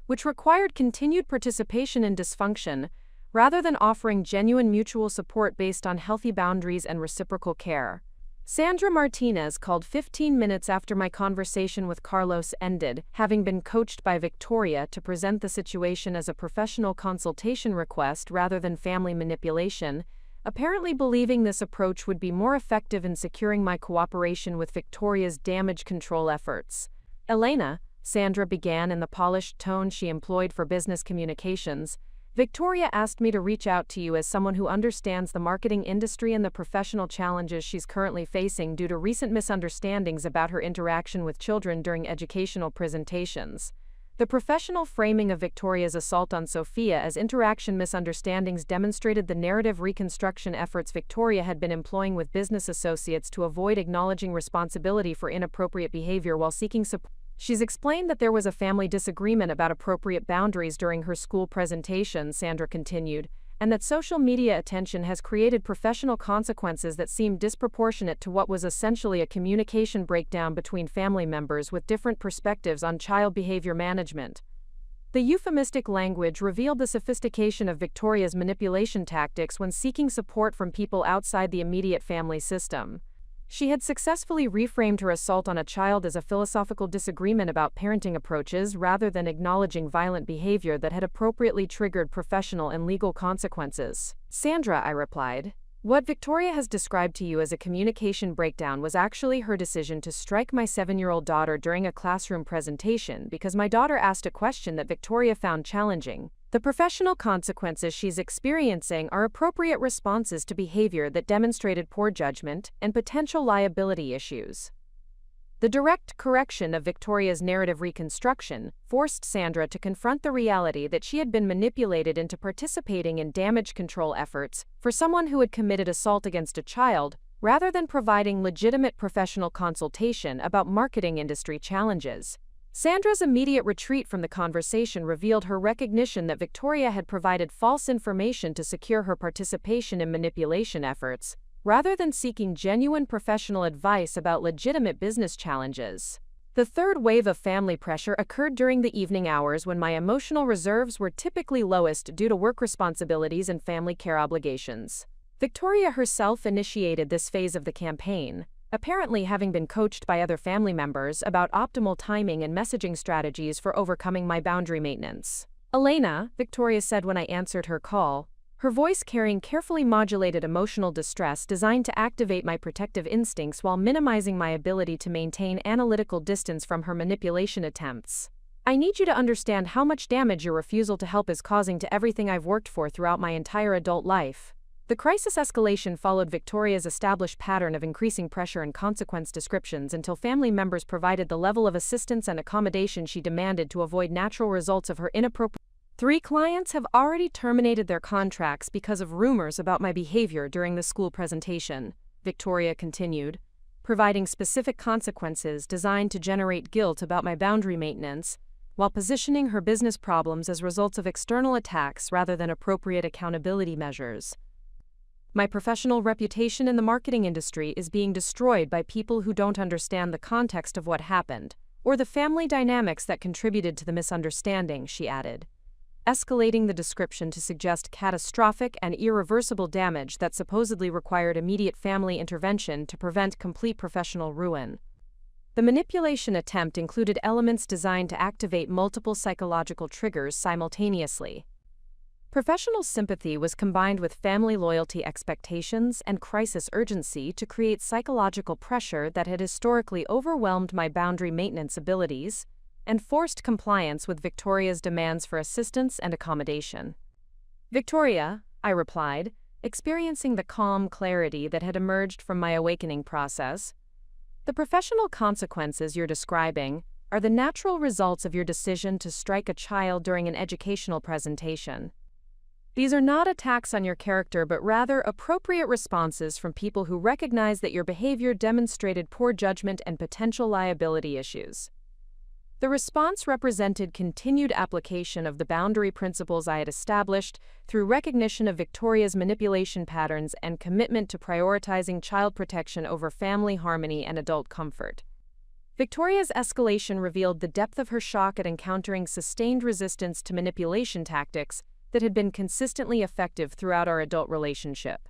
which required continued participation in dysfunction, rather than offering genuine mutual support based on healthy boundaries and reciprocal care. Sandra Martinez called 15 minutes after my conversation with Carlos ended, having been coached by Victoria to present the situation as a professional consultation request rather than family manipulation, apparently believing this approach would be more effective in securing my cooperation with Victoria's damage control efforts. "Elena," Sandra began in the polished tone she employed for business communications, Victoria asked me to reach out to you as someone who understands the marketing industry and the professional challenges she's currently facing due to recent misunderstandings about her interaction with children during educational presentations. The professional framing of Victoria's assault on Sophia as interaction misunderstandings demonstrated the narrative reconstruction efforts Victoria had been employing with business associates to avoid acknowledging responsibility for inappropriate behavior while seeking support. She's explained that there was a family disagreement about appropriate boundaries during her school presentation, Sandra continued, and that social media attention has created professional consequences that seem disproportionate to what was essentially a communication breakdown between family members with different perspectives on child behavior management. The euphemistic language revealed the sophistication of Victoria's manipulation tactics when seeking support from people outside the immediate family system. She had successfully reframed her assault on a child as a philosophical disagreement about parenting approaches rather than acknowledging violent behavior that had appropriately triggered professional and legal consequences. Sandra, I replied, what Victoria has described to you as a communication breakdown was actually her decision to strike my 7-year-old daughter during a classroom presentation because my daughter asked a question that Victoria found challenging. The professional consequences she's experiencing are appropriate responses to behavior that demonstrated poor judgment and potential liability issues. The direct correction of Victoria's narrative reconstruction forced Sandra to confront the reality that she had been manipulated into participating in damage control efforts for someone who had committed assault against a child, rather than providing legitimate professional consultation about marketing industry challenges. Sandra's immediate retreat from the conversation revealed her recognition that Victoria had provided false information to secure her participation in manipulation efforts, rather than seeking genuine professional advice about legitimate business challenges. The third wave of family pressure occurred during the evening hours when my emotional reserves were typically lowest due to work responsibilities and family care obligations. Victoria herself initiated this phase of the campaign, apparently having been coached by other family members about optimal timing and messaging strategies for overcoming my boundary maintenance. Elena, Victoria said when I answered her call, her voice carrying carefully modulated emotional distress designed to activate my protective instincts while minimizing my ability to maintain analytical distance from her manipulation attempts. I need you to understand how much damage your refusal to help is causing to everything I've worked for throughout my entire adult life. The crisis escalation followed Victoria's established pattern of increasing pressure and consequence descriptions until family members provided the level of assistance and accommodation she demanded to avoid natural results of her inappropriate. 3 clients have already terminated their contracts because of rumors about my behavior during the school presentation, Victoria continued, providing specific consequences designed to generate guilt about my boundary maintenance, while positioning her business problems as results of external attacks rather than appropriate accountability measures. My professional reputation in the marketing industry is being destroyed by people who don't understand the context of what happened, or the family dynamics that contributed to the misunderstanding, she added, escalating the description to suggest catastrophic and irreversible damage that supposedly required immediate family intervention to prevent complete professional ruin. The manipulation attempt included elements designed to activate multiple psychological triggers simultaneously. Professional sympathy was combined with family loyalty expectations and crisis urgency to create psychological pressure that had historically overwhelmed my boundary maintenance abilities and forced compliance with Victoria's demands for assistance and accommodation. Victoria, I replied, experiencing the calm clarity that had emerged from my awakening process. The professional consequences you're describing are the natural results of your decision to strike a child during an educational presentation. These are not attacks on your character but rather appropriate responses from people who recognize that your behavior demonstrated poor judgment and potential liability issues. The response represented continued application of the boundary principles I had established through recognition of Victoria's manipulation patterns and commitment to prioritizing child protection over family harmony and adult comfort. Victoria's escalation revealed the depth of her shock at encountering sustained resistance to manipulation tactics that had been consistently effective throughout our adult relationship.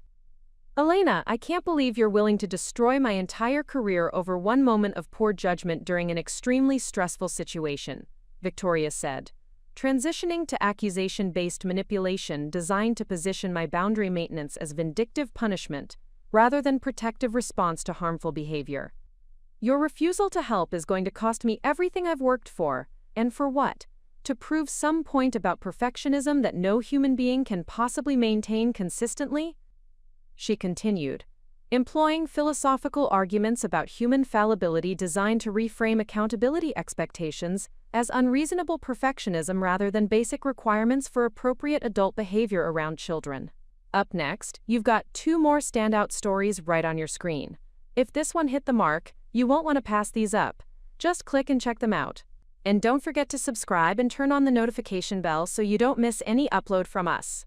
Elena, I can't believe you're willing to destroy my entire career over one moment of poor judgment during an extremely stressful situation, Victoria said, transitioning to accusation-based manipulation designed to position my boundary maintenance as vindictive punishment rather than protective response to harmful behavior. Your refusal to help is going to cost me everything I've worked for, and for what? to prove some point about perfectionism that no human being can possibly maintain consistently? She continued, employing philosophical arguments about human fallibility designed to reframe accountability expectations as unreasonable perfectionism rather than basic requirements for appropriate adult behavior around children. Up next, you've got 2 more standout stories right on your screen. If this one hit the mark, you won't want to pass these up. Just click and check them out. And don't forget to subscribe and turn on the notification bell so you don't miss any upload from us.